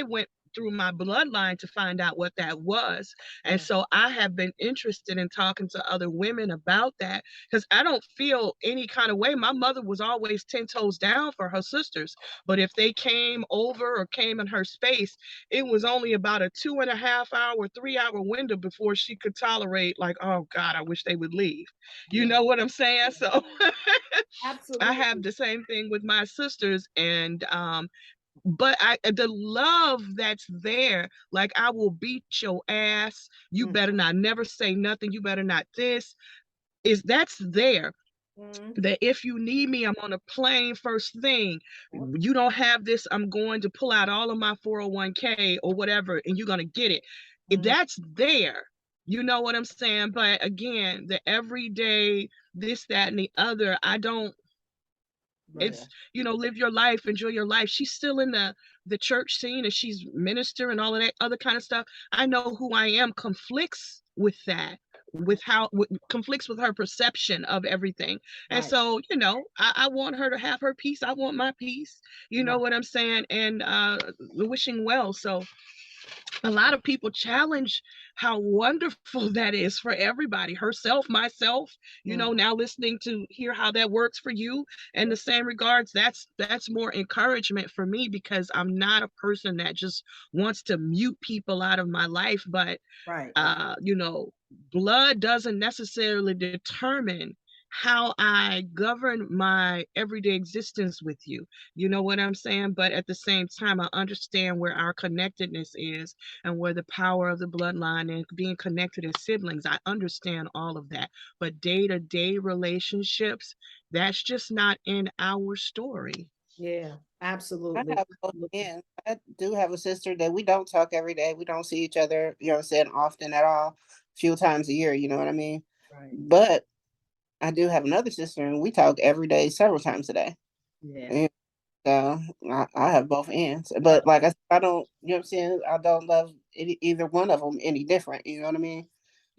went through my bloodline to find out what that was. And so I have been interested in talking to other women about that, because I don't feel any kind of way. My mother was always 10 toes down for her sisters, but if they came over or came in her space, it was only about a 2.5 hour, 3 hour window before she could tolerate, like, oh God, I wish they would leave. You know what I'm saying? So I have Absolutely. the same thing with my sisters. And but the love that's there, like, I will beat your ass, you better not never say nothing, you better not this, that's there. That if you need me, I'm on a plane first thing. You don't have this, I'm going to pull out all of my 401k or whatever, and you're going to get it. That's there. You know what I'm saying? But again, the everyday this, that, and the other, I don't. It's, you know, live your life, enjoy your life. She's still in the church scene, and she's minister and all of that other kind of stuff. I know who I am conflicts with that, with how conflicts with her perception of everything. And so, you know, I want her to have her peace, I want my peace, you know what I'm saying, and wishing well. So a lot of people challenge how wonderful that is for everybody, herself, myself, you know, now listening to hear how that works for you. In the same regards, that's more encouragement for me, because I'm not a person that just wants to mute people out of my life. But you know, blood doesn't necessarily determine how I govern my everyday existence with you. You know what I'm saying? But at the same time, I understand where our connectedness is, and where the power of the bloodline and being connected as siblings. I understand all of that. But day-to-day relationships, that's just not in our story. Yeah, I absolutely. have both ends. I do have a sister that we don't talk every day. We don't see each other, you know what I'm saying, often at all, a few times a year, you know what I mean? But I do have another sister, and we talk every day, several times a day. Yeah. And so I have both ends. But like I said, I don't, you know what I'm saying, I don't love either one of them any different, you know what I mean?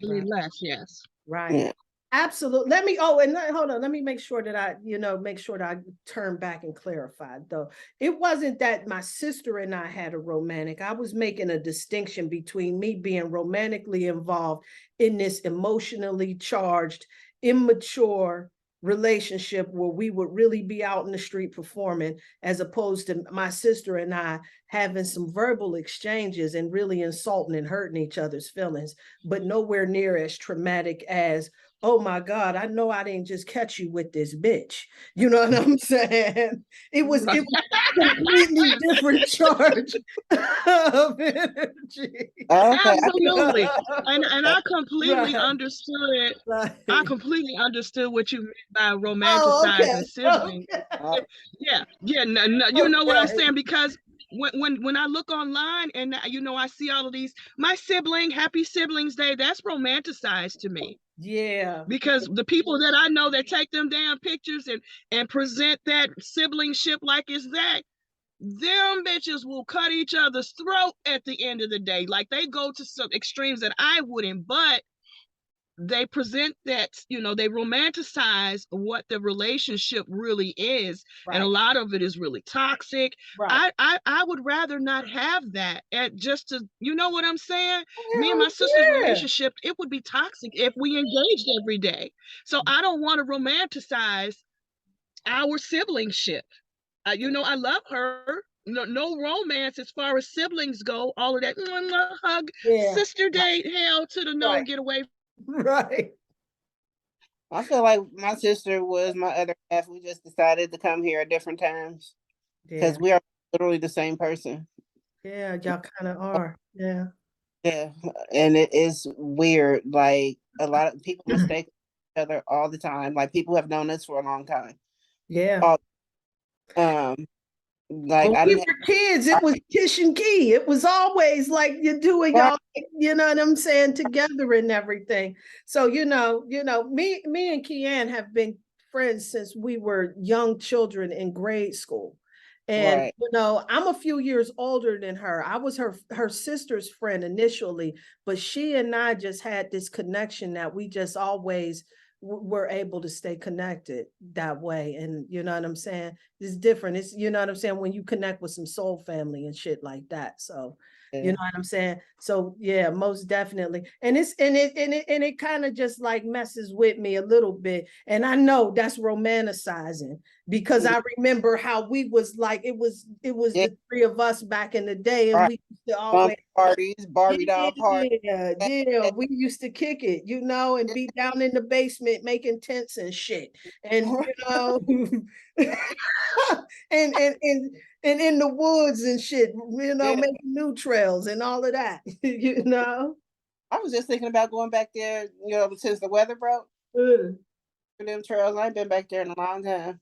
Less, yes. Right. Absolutely. Let me, oh, and hold on. Let me make sure that I, you know, make sure that I turn back and clarify, though. It wasn't that my sister and I had a romantic. I was making a distinction between me being romantically involved in this emotionally charged, immature relationship where we would really be out in the street performing, as opposed to my sister and I having some verbal exchanges and really insulting and hurting each other's feelings, but nowhere near as traumatic as, oh my God, I know I didn't just catch you with this bitch. You know what I'm saying? It was a completely different charge of energy. Okay. Absolutely. And I completely understood. I completely understood what you meant by romanticizing siblings. Yeah, yeah, you know what I'm saying? Because when I look online and you know, I see all of these, my sibling, happy siblings day, that's romanticized to me. Yeah. Because the people that I know that take them damn pictures and present that siblingship like it's that, them bitches will cut each other's throat at the end of the day. Like, they go to some extremes that I wouldn't, but they present that, you know, they romanticize what the relationship really is. And a lot of it is really toxic. I would rather not have that, at just to, you know what I'm saying? Me and my sister's relationship, it would be toxic if we engaged every day. So I don't want to romanticize our siblingship. You know, I love her. No romance as far as siblings go. All of that hug, sister date, hell to the no, get away. Right. I feel like my sister was my other half. We just decided to come here at different times because we are literally the same person. Yeah, y'all kind of are. Yeah. Yeah, and it is weird. Like, a lot of people mistake each other all the time. Like, people have known us for a long time. Yeah. Like When I we didn't were kids, it was Kish and Key. It was always like you doing have, y'all, you know what I'm saying, together and everything. So me and Kian have been friends since we were young children in grade school. And right. I'm a few years older than her. I was her sister's friend initially, but she and I just had this connection that we just always were able to stay connected that way. And you know what I'm saying? It's different. It's, you know what I'm saying, when you connect with some soul family and shit like that. So you know what I'm saying? So yeah, most definitely. And it kind of just like messes with me a little bit. And I know that's romanticizing because I remember how we was like, it was Yeah, the three of us back in the day, and right. we used to Bump always, parties, Barbie doll parties. yeah, we used to kick it, and be down in the basement making tents and shit. And and in the woods and shit, Yeah. making new trails and all of that, I was just thinking about going back there, since the weather broke. Uh, For them trails, I ain't been back there in a long time.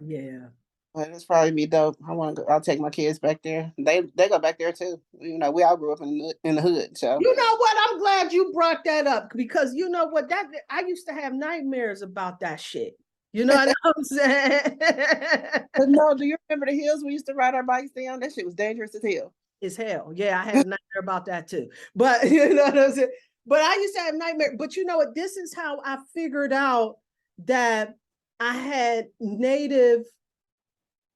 yeah. But it's probably be dope. I want to go. I'll take my kids back there. They go back there too. We all grew up in the hood, so. You know what? I'm glad you brought that up because you know what, that I used to have nightmares about that shit. You know what I'm saying? But no, do you remember the hills we used to ride our bikes down? That shit was dangerous as hell. As hell. Yeah, I had a nightmare about that too. But you know what I'm saying? But I used to have nightmare. But you know what? This is how I figured out that I had native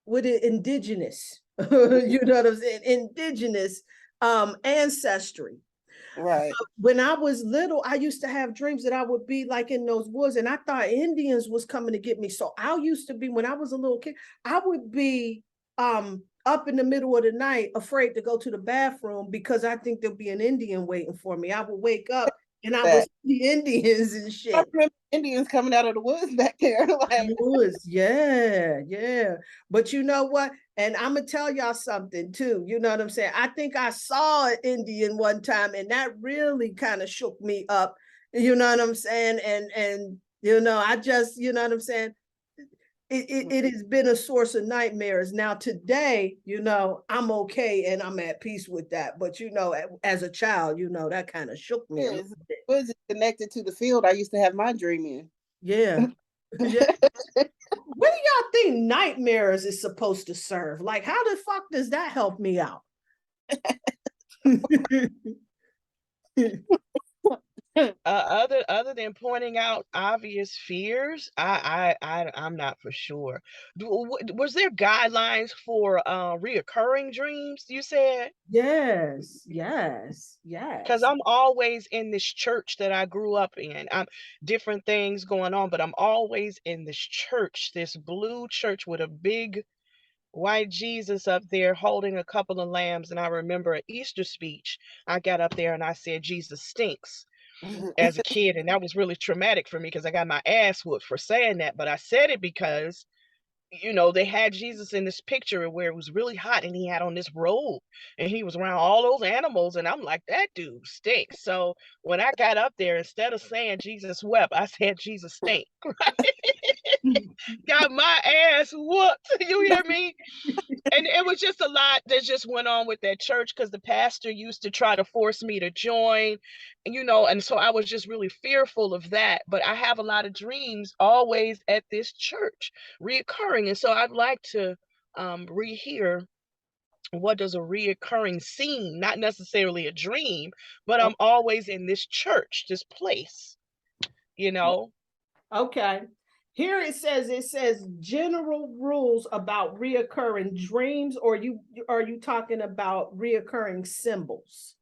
with it indigenous, you know what I'm saying? Indigenous ancestry. Right. When I was little, I used to have dreams that I would be like in those woods, and I thought Indians was coming to get me. So I used to be, when I was a little kid, I would be up in the middle of the night, afraid to go to the bathroom because I think there'll be an Indian waiting for me. I would wake up and I would That see Indians and I shit. remember Indians coming out of the woods back there. Like, Was, yeah, yeah. But you know what? And I'm gonna tell y'all something too. You know what I'm saying? I think I saw an Indian one time, and that really kind of shook me up. You know what I'm saying? And I just, you know what I'm saying? It has been a source of nightmares. Now today, I'm okay and I'm at peace with that. But as a child, that kind of shook me a little is bit. woods is connected to the field I used to have my dream in. Yeah. Yeah. What do y'all think nightmares is supposed to serve? Like, how the fuck does that help me out? Other than pointing out obvious fears, I'm not for sure. Was there guidelines for reoccurring dreams, you said? Yes, yes, Because yes. I'm always in this church that I grew up in. I'm different things going on, but I'm always in this church, this blue church with a big white Jesus up there holding a couple of lambs. And I remember an Easter speech. I got up there and I said, Jesus stinks, as a kid. And that was really traumatic for me because I got my ass whooped for saying that. But I said it because, they had Jesus in this picture where it was really hot and he had on this robe and he was around all those animals. And I'm like, that dude stinks. So when I got up there, instead of saying Jesus wept, I said Jesus stink. Got my ass whooped. You hear me? And it was just a lot that just went on with that church because the pastor used to try to force me to join, and so I was just really fearful of that. But I have a lot of dreams always at this church reoccurring. And so I'd like to rehear, what does a reoccurring scene, not necessarily a dream, but I'm always in this church, this place, you know? Okay. Here it says general rules about reoccurring dreams, or are you talking about reoccurring symbols?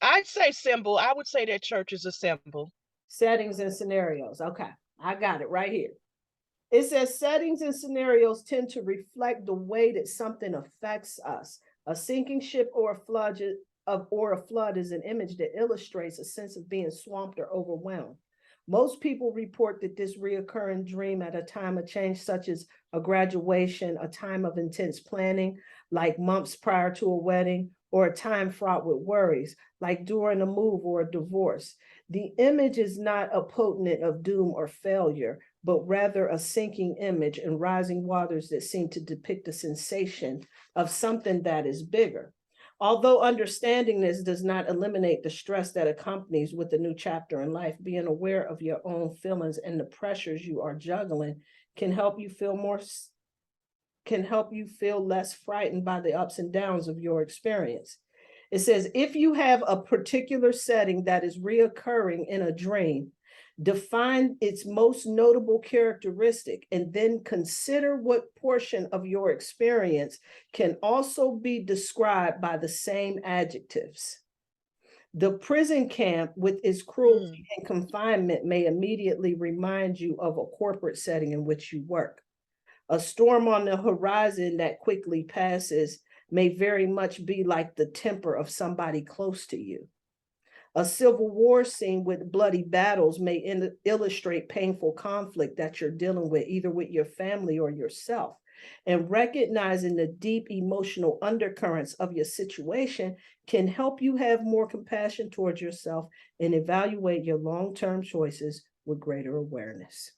I'd say symbol. I would say that church is a symbol. Settings and scenarios. Okay. I got it right here. It says settings and scenarios tend to reflect the way that something affects us. A sinking ship or a flood is an image that illustrates a sense of being swamped or overwhelmed. Most people report that this reoccurring dream at a time of change, such as a graduation, a time of intense planning, like months prior to a wedding, or a time fraught with worries, like during a move or a divorce. The image is not a potentate of doom or failure, but rather a sinking image and rising waters that seem to depict a sensation of something that is bigger. Although understanding this does not eliminate the stress that accompanies with the new chapter in life, being aware of your own feelings and the pressures you are juggling can help you feel less frightened by the ups and downs of your experience. It says, if you have a particular setting that is reoccurring in a dream, define its most notable characteristic, and then consider what portion of your experience can also be described by the same adjectives. The prison camp with its cruelty and confinement may immediately remind you of a corporate setting in which you work. A storm on the horizon that quickly passes may very much be like the temper of somebody close to you. A civil war scene with bloody battles may illustrate painful conflict that you're dealing with, either with your family or yourself. And recognizing the deep emotional undercurrents of your situation can help you have more compassion towards yourself and evaluate your long-term choices with greater awareness.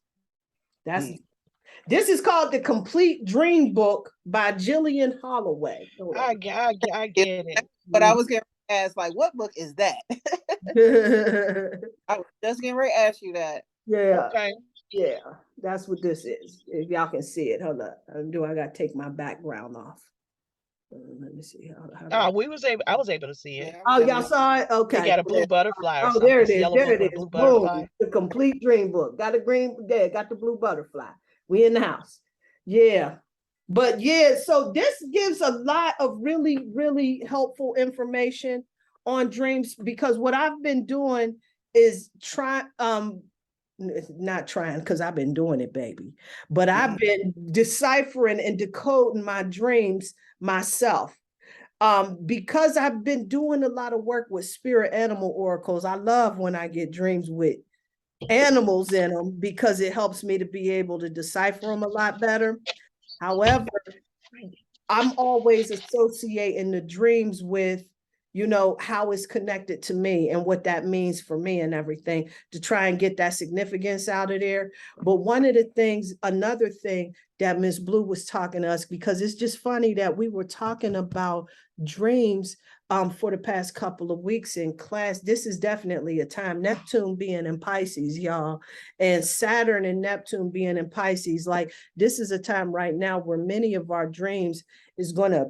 This is called The Complete Dream Book by Jillian Holloway. I get it. But I was getting ready to ask, like, what book is that? I was just getting ready to ask you that. Yeah. Okay. Yeah, that's what this is. If y'all can see it, hold up. Do I got to take my background off? Let me see. I was able to see it. Yeah, Oh, y'all saw it? Okay. You got a blue butterfly or Oh, something. there it is. Yellow There book it with a is. blue Boom. butterfly. The Complete Dream Book. Got a green, yeah, got the blue butterfly. We in the house. Yeah. But yeah, so this gives a lot of really, really helpful information on dreams, because what I've been doing is not trying, because I've been doing it, baby, but I've been deciphering and decoding my dreams myself. Because I've been doing a lot of work with spirit animal oracles. I love when I get dreams with animals in them, because it helps me to be able to decipher them a lot better. However, I'm always associating the dreams with, how it's connected to me and what that means for me and everything, to try and get that significance out of there. But another thing that Miss Blue was talking to us, because it's just funny that we were talking about dreams for the past couple of weeks in class. This is definitely a time, Neptune being in Pisces, y'all, and Saturn and Neptune being in Pisces. Like, this is a time right now where many of our dreams is going to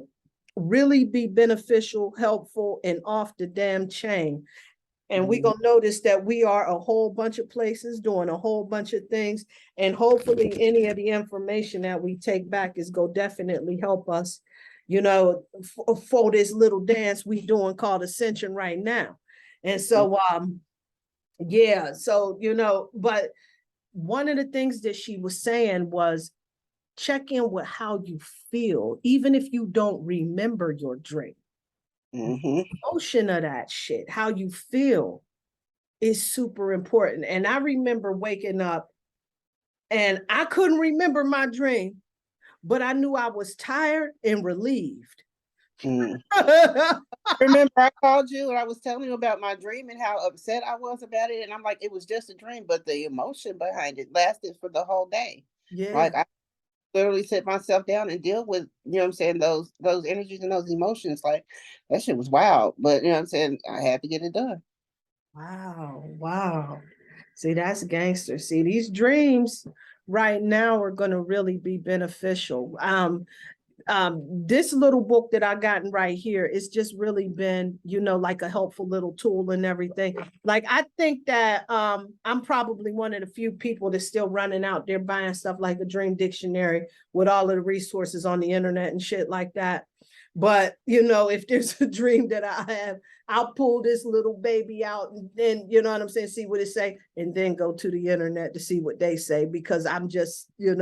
really be beneficial, helpful, and off the damn chain. And we're going to notice that we are a whole bunch of places doing a whole bunch of things. And hopefully any of the information that we take back is going to definitely help us, for this little dance we doing called Ascension right now. And so, yeah, so, but one of the things that she was saying was, check in with how you feel, even if you don't remember your dream. Emotion of that shit, how you feel, is super important. And I remember waking up and I couldn't remember my dream, but I knew I was tired and relieved. Remember, I called you and I was telling you about my dream and how upset I was about it. And I'm like, it was just a dream, but the emotion behind it lasted for the whole day. Yeah. Like, I literally sit myself down and deal with, those energies and those emotions. Like, that shit was wild. But I had to get it done. Wow. See, that's gangster. See, these dreams right now are going to really be beneficial. This little book that I gotten right here, it's just really been, like a helpful little tool and everything. Like, I think that I'm probably one of the few people that's still running out there buying stuff like a dream dictionary with all of the resources on the internet and shit like that. But, if there's a dream that I have, I'll pull this little baby out and then, see what it say, and then go to the internet to see what they say, because I'm just, like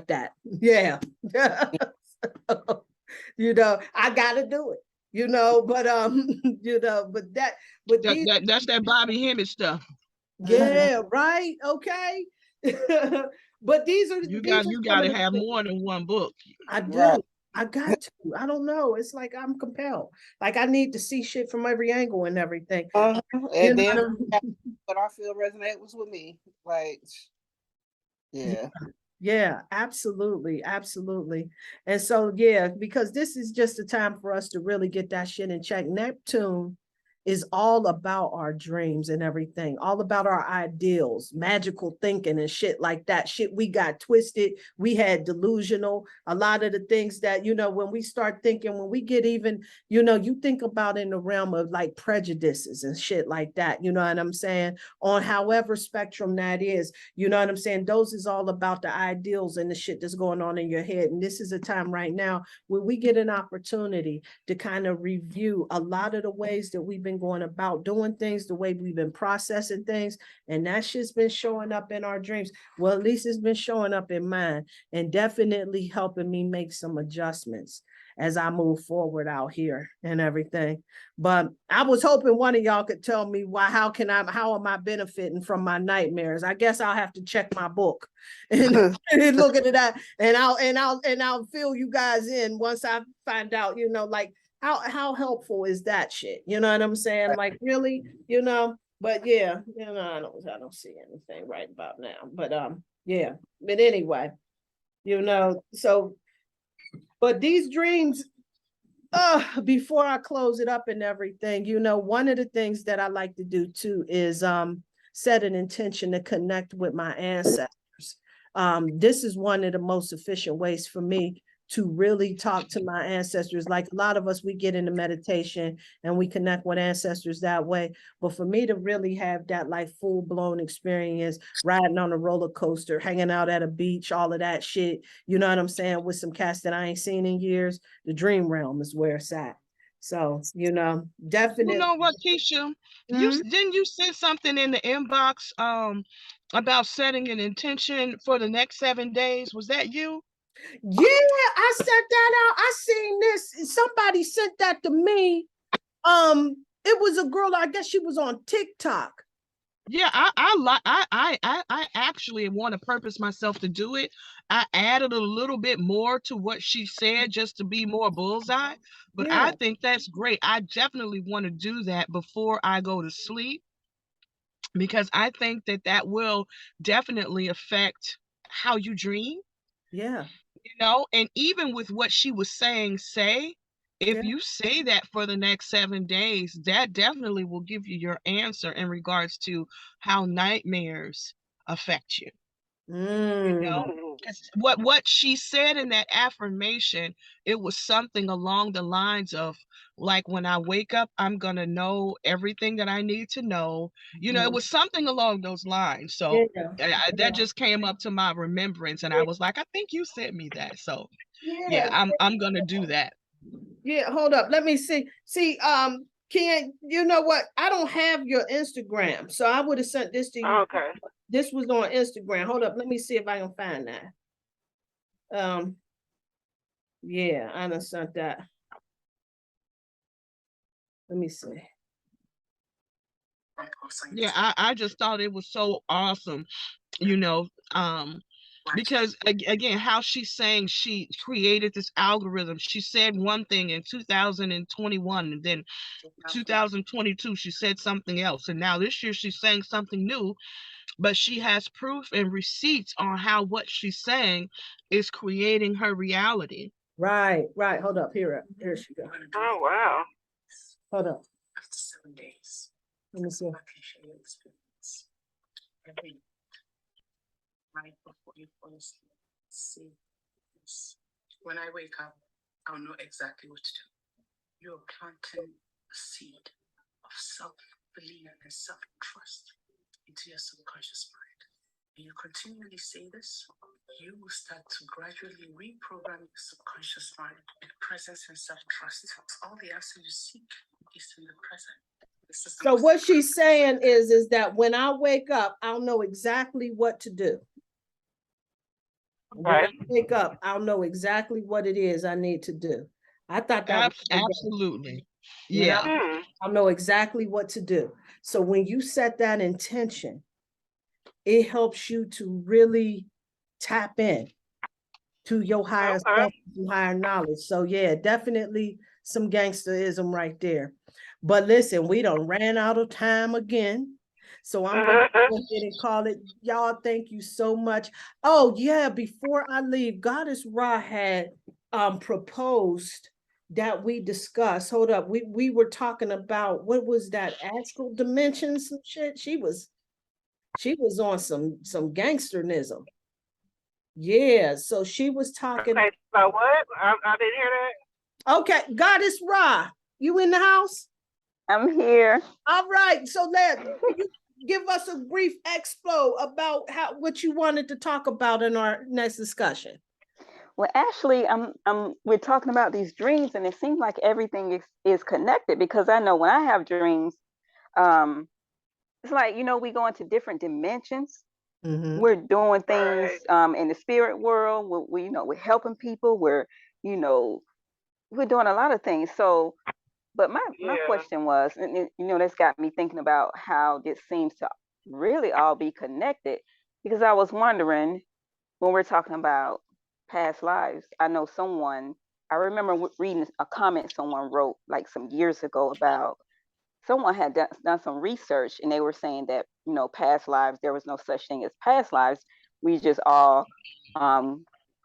that. Yeah. I gotta do it, but that's that Bobby Hemmett stuff. Yeah, right. Okay. But these are you got to have more than one book. I do. Right. I got to. I don't know. It's like I'm compelled. Like I need to see shit from every angle and everything. And You then know? what I feel resonate was with me. Like, yeah. Yeah, absolutely, absolutely. And so, yeah, because this is just a time for us to really get that shit in check. Neptune is all about our dreams and everything, all about our ideals, magical thinking and shit like that. Shit, we got twisted, we had delusional, a lot of the things that, you know, when we start thinking, when we get even, you know, you think about in the realm of like prejudices and shit like that, you know what I'm saying? On however spectrum that is, you know what I'm saying? Those is all about the ideals and the shit that's going on in your head. And this is a time right now where we get an opportunity to kind of review a lot of the ways that we've been going about doing things, the way we've been processing things. And that shit's been showing up in our dreams. Well, at least it's been showing up in mine and definitely helping me make some adjustments as I move forward out here and everything. But I was hoping one of y'all could tell me how am I benefiting from my nightmares? I guess I'll have to check my book and, and look at that, and I'll fill you guys in once I find out, you know, like how helpful is that shit? You know what I'm saying? Like really, you know, but yeah, you know, I don't see anything right about now. But yeah. But anyway, you know, so but these dreams, before I close it up and everything, you know, one of the things that I like to do too is set an intention to connect with my ancestors. This is one of the most efficient ways for me to really talk to my ancestors. Like a lot of us, we get into meditation and we connect with ancestors that way. But for me to really have that like full blown experience, riding on a roller coaster, hanging out at a beach, all of that shit, you know what I'm saying, with some cats that I ain't seen in years, the dream realm is where it's at. So, you know, definitely. You know what, Keisha? Didn't you send something in the inbox about setting an intention for the next 7 days? Was that you? Yeah, I set that out. I seen this. Somebody sent that to me. It was a girl, I guess she was on TikTok. Yeah, I actually want to purpose myself to do it. I added a little bit more to what she said just to be more bullseye, but Yeah. I think that's great. I definitely want to do that before I go to sleep because I think that that will definitely affect how you dream. Yeah. You know, and even with what she was saying, if Yeah. you say that for the next 7 days, that definitely will give you your answer in regards to how nightmares affect you. You know, 'cause what she said in that affirmation, it was something along the lines of like, when I wake up, I'm gonna know everything that I need to know. You know, it was something along those lines. So that just came up to my remembrance, and I was like, I think you sent me that. So yeah, I'm gonna do that. Yeah, hold up. Let me see. Ken, you know what? I don't have your Instagram, so I would have sent this to you. Okay. This was on Instagram. Hold up. Let me see if I can find that. Yeah, I done sent that. Let me see. Yeah, I just thought it was so awesome, you know, because again, how she's saying she created this algorithm. She said one thing in 2021, and then 2022 she said something else, and now this year she's saying something new, but she has proof and receipts on how what she's saying is creating her reality. Right. Hold up. Here she goes. Oh wow. Hold up. Let me see. Right before you fall asleep, see this. When I wake up, I'll know exactly what to do. You're planting a seed of self-belief and self-trust into your subconscious mind. And you continually say this, you will start to gradually reprogram your subconscious mind with presence and self-trust. All the answer you seek is in the present. So what she's saying is that when I wake up, I'll know exactly what to do. When I wake up, I'll know exactly what it is I need to do. I thought that was absolutely. Yeah. I'll know exactly what to do. So when you set that intention, it helps you to really tap in to your higher self, to higher knowledge. So yeah, definitely some gangsterism right there. But listen, we done ran out of time again. So I'm gonna go ahead and call it. Y'all, thank you so much. Oh yeah, before I leave, Goddess Ra had proposed that we discuss. Hold up, we were talking about, what was that, astral dimensions and shit. She was on some gangsternism. Yeah, so she was talking. Okay, about what? I didn't hear that. Okay, Goddess Ra, you in the house? I'm here. All right, so you give us a brief expo about what you wanted to talk about in our next discussion. Well, actually, we're talking about these dreams, and it seems like everything is connected, because I know when I have dreams, it's like, we go into different dimensions. Mm-hmm. We're doing things in the spirit world. We're helping people. We're doing a lot of things. So, but my question was, and that's got me thinking about how this seems to really all be connected, because I was wondering, when we're talking about past lives, I remember reading a comment someone wrote like some years ago about someone had done some research, and they were saying that, past lives, there was no such thing as past lives. We just all are,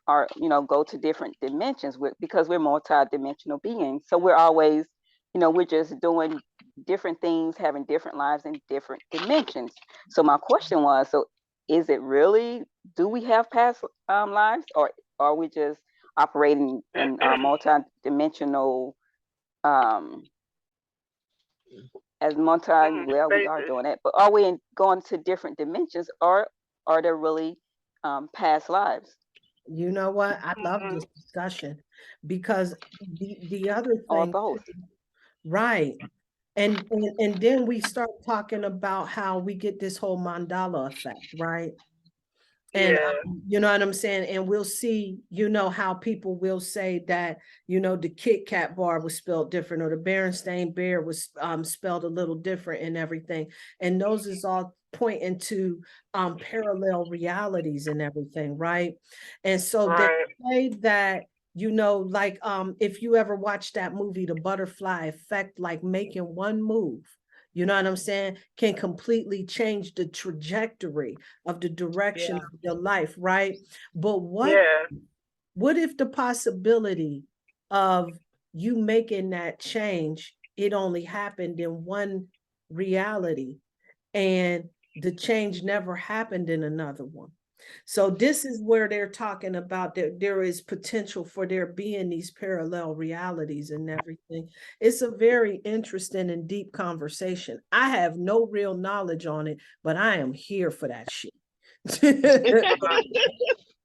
go to different dimensions because we're multi-dimensional beings. So we're always, we're just doing different things, having different lives in different dimensions. So my question was, so is it really, do we have past lives, or are we just operating in multi-dimensional well, we are doing it, but are we going to different dimensions, or are there really past lives? You know what? I love this discussion, because the other thing, or both, right? And then we start talking about how we get this whole mandala effect, right? And you know what I'm saying? And we'll see, how people will say that, the Kit Kat bar was spelled different, or the Berenstain Bear was spelled a little different and everything. And those is all pointing to parallel realities and everything, right? And so they say that, like if you ever watch that movie, The Butterfly Effect, like making one move, you know what I'm saying, can completely change the trajectory of the direction of your life, right? But what if the possibility of you making that change, it only happened in one reality, and the change never happened in another one? So this is where they're talking about that there is potential for there being these parallel realities and everything. It's a very interesting and deep conversation. I have no real knowledge on it, but I am here for that shit.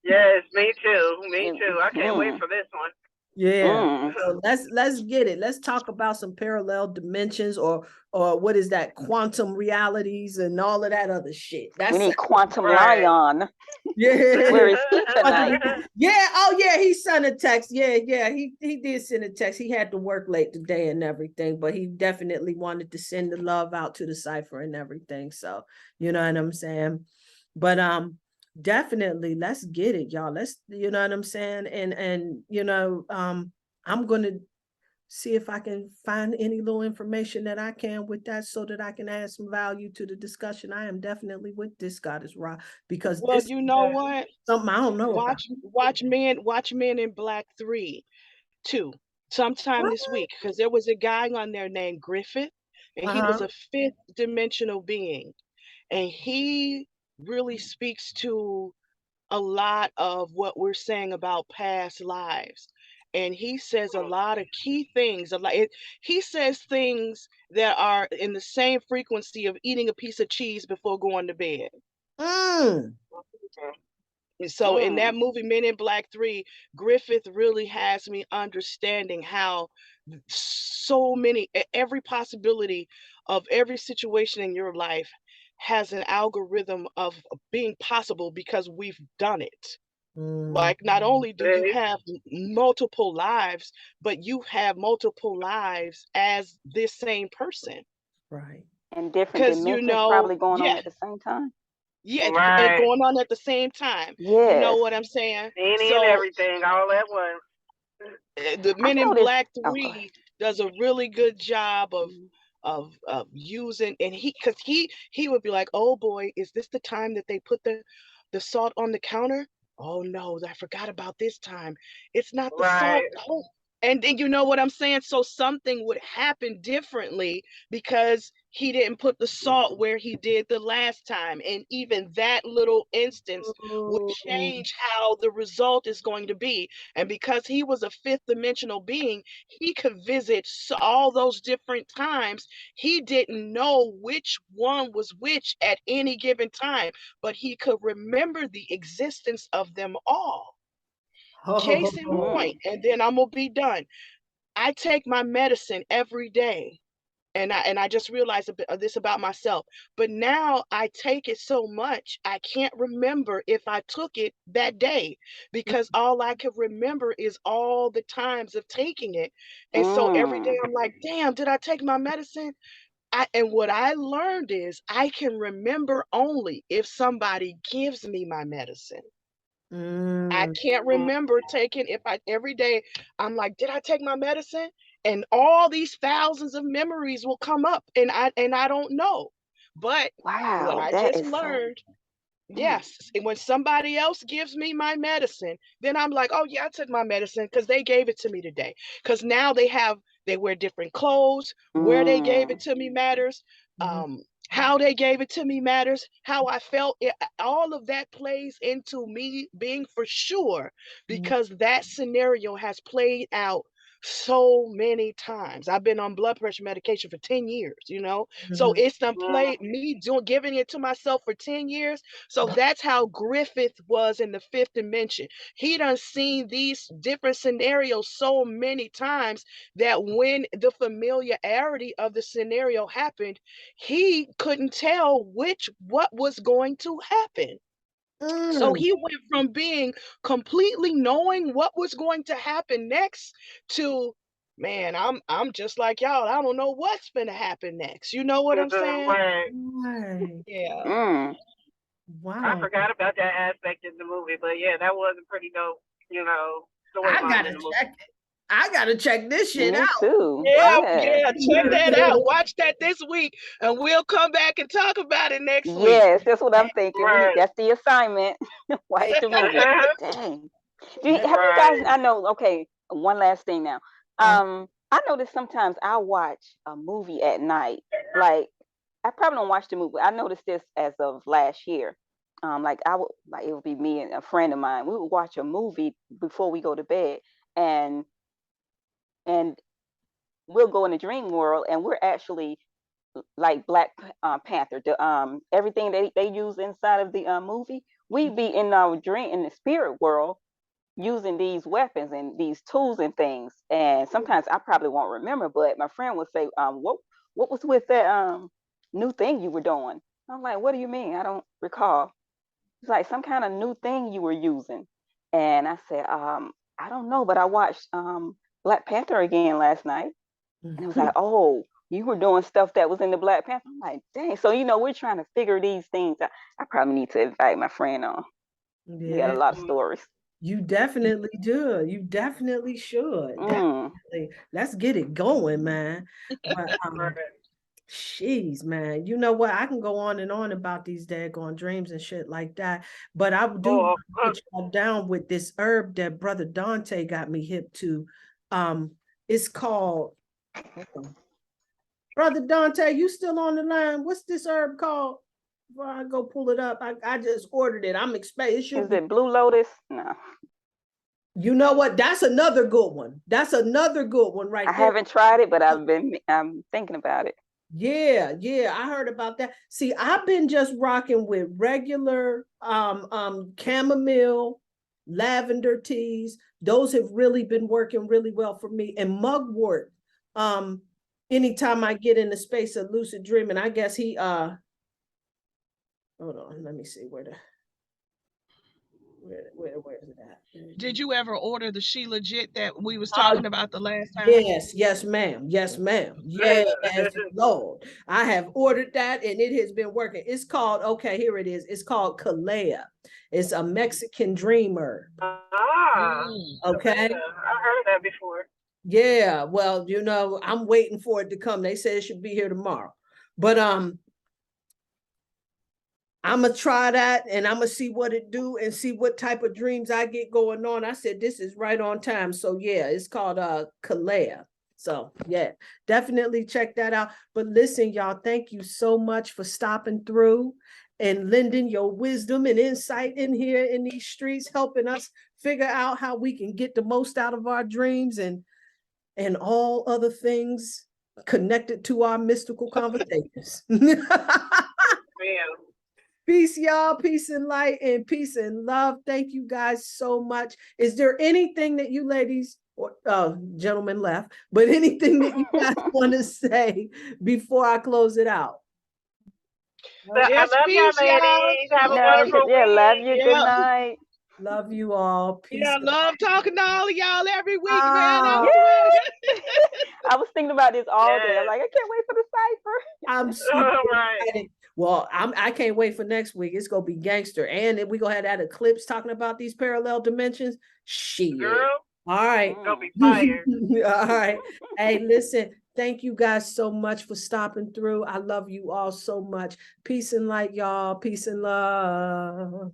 Yes, me too. Me too. I can't wait for this one. Yeah. So let's get it. Let's talk about some parallel dimensions, or what is that, quantum realities and all of that other shit. We need Quantum Lion. Yeah. Where is he tonight? Yeah. Oh yeah, he sent a text. Yeah. He did send a text. He had to work late today and everything, but he definitely wanted to send the love out to the cipher and everything. So you know what I'm saying? But definitely let's get it, y'all. Let's, you know what I'm saying? And I'm gonna see if I can find any little information that I can with that, so that I can add some value to the discussion. I am definitely with this, Goddess Ra, because well, this, you know what? Something I don't know. Watch Men in Black 2 sometime this week, because there was a guy on there named Griffith, and he was a fifth dimensional being, and he really speaks to a lot of what we're saying about past lives. And he says a lot of key things. He says things that are in the same frequency of eating a piece of cheese before going to bed. And so in that movie, Men in Black 3, Griffith really has me understanding how every possibility of every situation in your life has an algorithm of being possible because we've done it. Like, not only do you have multiple lives, but you have multiple lives as this same person. Right. And different dimensions probably going on at the same time. Yeah, and Right. going on at the same time. You know Yes. what I'm saying? Any and So everything all at once. the I Men in noticed. Black Oh, go ahead. 3 does a really good job of Mhm. using, and because he would be like, oh boy, is this the time that they put the salt on the counter? Oh no, I forgot about this time. It's not the salt. Right. Oh. And then you know what I'm saying? So something would happen differently because he didn't put the salt where he did the last time. And even that little instance would Oh, change how the result is going to be. And because he was a fifth dimensional being, he could visit all those different times. He didn't know which one was which at any given time, but he could remember the existence of them all. Case in oh, point, Mm. and then I'm gonna be done. I take my medicine every day. And I just realized a bit of this about myself. But now I take it so much, I can't remember if I took it that day because all I can remember is all the times of taking it. And so every day Mm. I'm like, damn, did I take my medicine? And what I learned is I can remember only if somebody gives me my medicine. I mm, can't remember taking if I every day I'm like, did I take my medicine? And all these thousands of memories will come up and I don't know. But what Wow, I that just is so. learned, Mm. yes, and when somebody else gives me my medicine, then I'm like, oh yeah, I took my medicine because they gave it to me today. Because now they wear different clothes, where they gave it Mm. to me matters. mm, How they gave it to me matters, how I felt. All of that plays into me being for sure mm, because that scenario has played out so many times. I've been on blood pressure medication for 10 years, you know? So mhm. it's done played me doing giving it to myself for 10 years. So that's how Griffith was in the fifth dimension. He done seen these different scenarios so many times that when the familiarity of the scenario happened, he couldn't tell what was going to happen. So Mm. he went from being completely knowing what was going to happen next to, man, I'm just like y'all. I don't know what's gonna happen next. You know what I'm saying? Right. Right. Yeah. Mm. I Wow. forgot about that aspect in the movie, but yeah, that was a pretty dope, I storyline gotta in the movie. check it. I gotta check this shit Me out. too. Yeah, Yes. yeah. Check that out. Watch that this week, and we'll come back and talk about it next week. Yes, that's what I'm thinking. Right. That's the assignment. Watch the movie. Dang. Have you guys? Right. I know. Okay, one last thing now. Uh, I notice sometimes I watch a movie at night. Like I probably don't watch the movie. I noticed this as of last year. Like it would be me and a friend of mine. We would watch a movie before we go to bed, and and we'll go in the dream world, and we're actually like Black Panther. Everything they use inside of the movie, we be in our dream in the spirit world using these weapons and these tools and things. And sometimes I probably won't remember, but my friend would say, what was with that new thing you were doing? I'm like, what do you mean? I don't recall. It's like some kind of new thing you were using. And I said, I don't know, but I watched Black Panther again last night. And it was like, oh, you were doing stuff that was in the Black Panther. I'm like, dang. So, we're trying to figure these things out. I probably need to invite my friend on. We got a yeah, lot of stories. you definitely do. You definitely should. Mm. Definitely. Let's get it going, man. But Right. jeez, man. You know what? I can go on and on about these daggone dreams and shit like that. But I do want Oh, to put y'all down with this herb that Brother Dante got me hip to. It's called hold on. Brother Dante, you still on the line? What's this herb called? Before I go pull it up, I just ordered it. I'm expecting it should Is be. it Blue Lotus? No. You know what? That's another good one. That's another good one right I there. haven't tried it, but I'm thinking about it. Yeah, yeah, I heard about that. See, I've been just rocking with regular chamomile, lavender teas. Those have really been working really well for me. And mugwort. Anytime I get in the space of lucid dreaming, I guess he hold on, let me see where the Where is it at? Did you ever order the She Legit that we was talking about the last time? Yes, ma'am. Yes, ma'am. Yes, Lord. I have ordered that and it has been working. It's called, okay, here it is. It's called Kalea. It's a Mexican dreamer. Okay. I heard that before. Yeah, well, you know, I'm waiting for it to come. They say it should be here tomorrow. But I'm gonna try that and I'm gonna see what it do and see what type of dreams I get going on. I said this is right on time. So yeah, it's called Kalea. So yeah, definitely check that out. But listen, y'all, thank you so much for stopping through and lending your wisdom and insight in here in these streets, helping us figure out how we can get the most out of our dreams and all other things connected to our mystical conversations. Peace, y'all. Peace and light and peace and love. Thank you guys so much. Is there anything that you ladies or gentlemen left, but anything that you guys want to say before I close it out? I love y'all, ladies. Have a wonderful week. Love you. Good night. Love you all. Peace. Yeah, love talking to all of y'all every week, man. I was thinking about this all day. I'm like, I can't wait for the cipher. I'm super excited. Well, I can't wait for next week. It's gonna be gangster, and then we gonna have that eclipse talking about these parallel dimensions. Shit. Girl. All right. Gonna be fired. All right. Hey, listen. Thank you guys so much for stopping through. I love you all so much. Peace and light, y'all. Peace and love.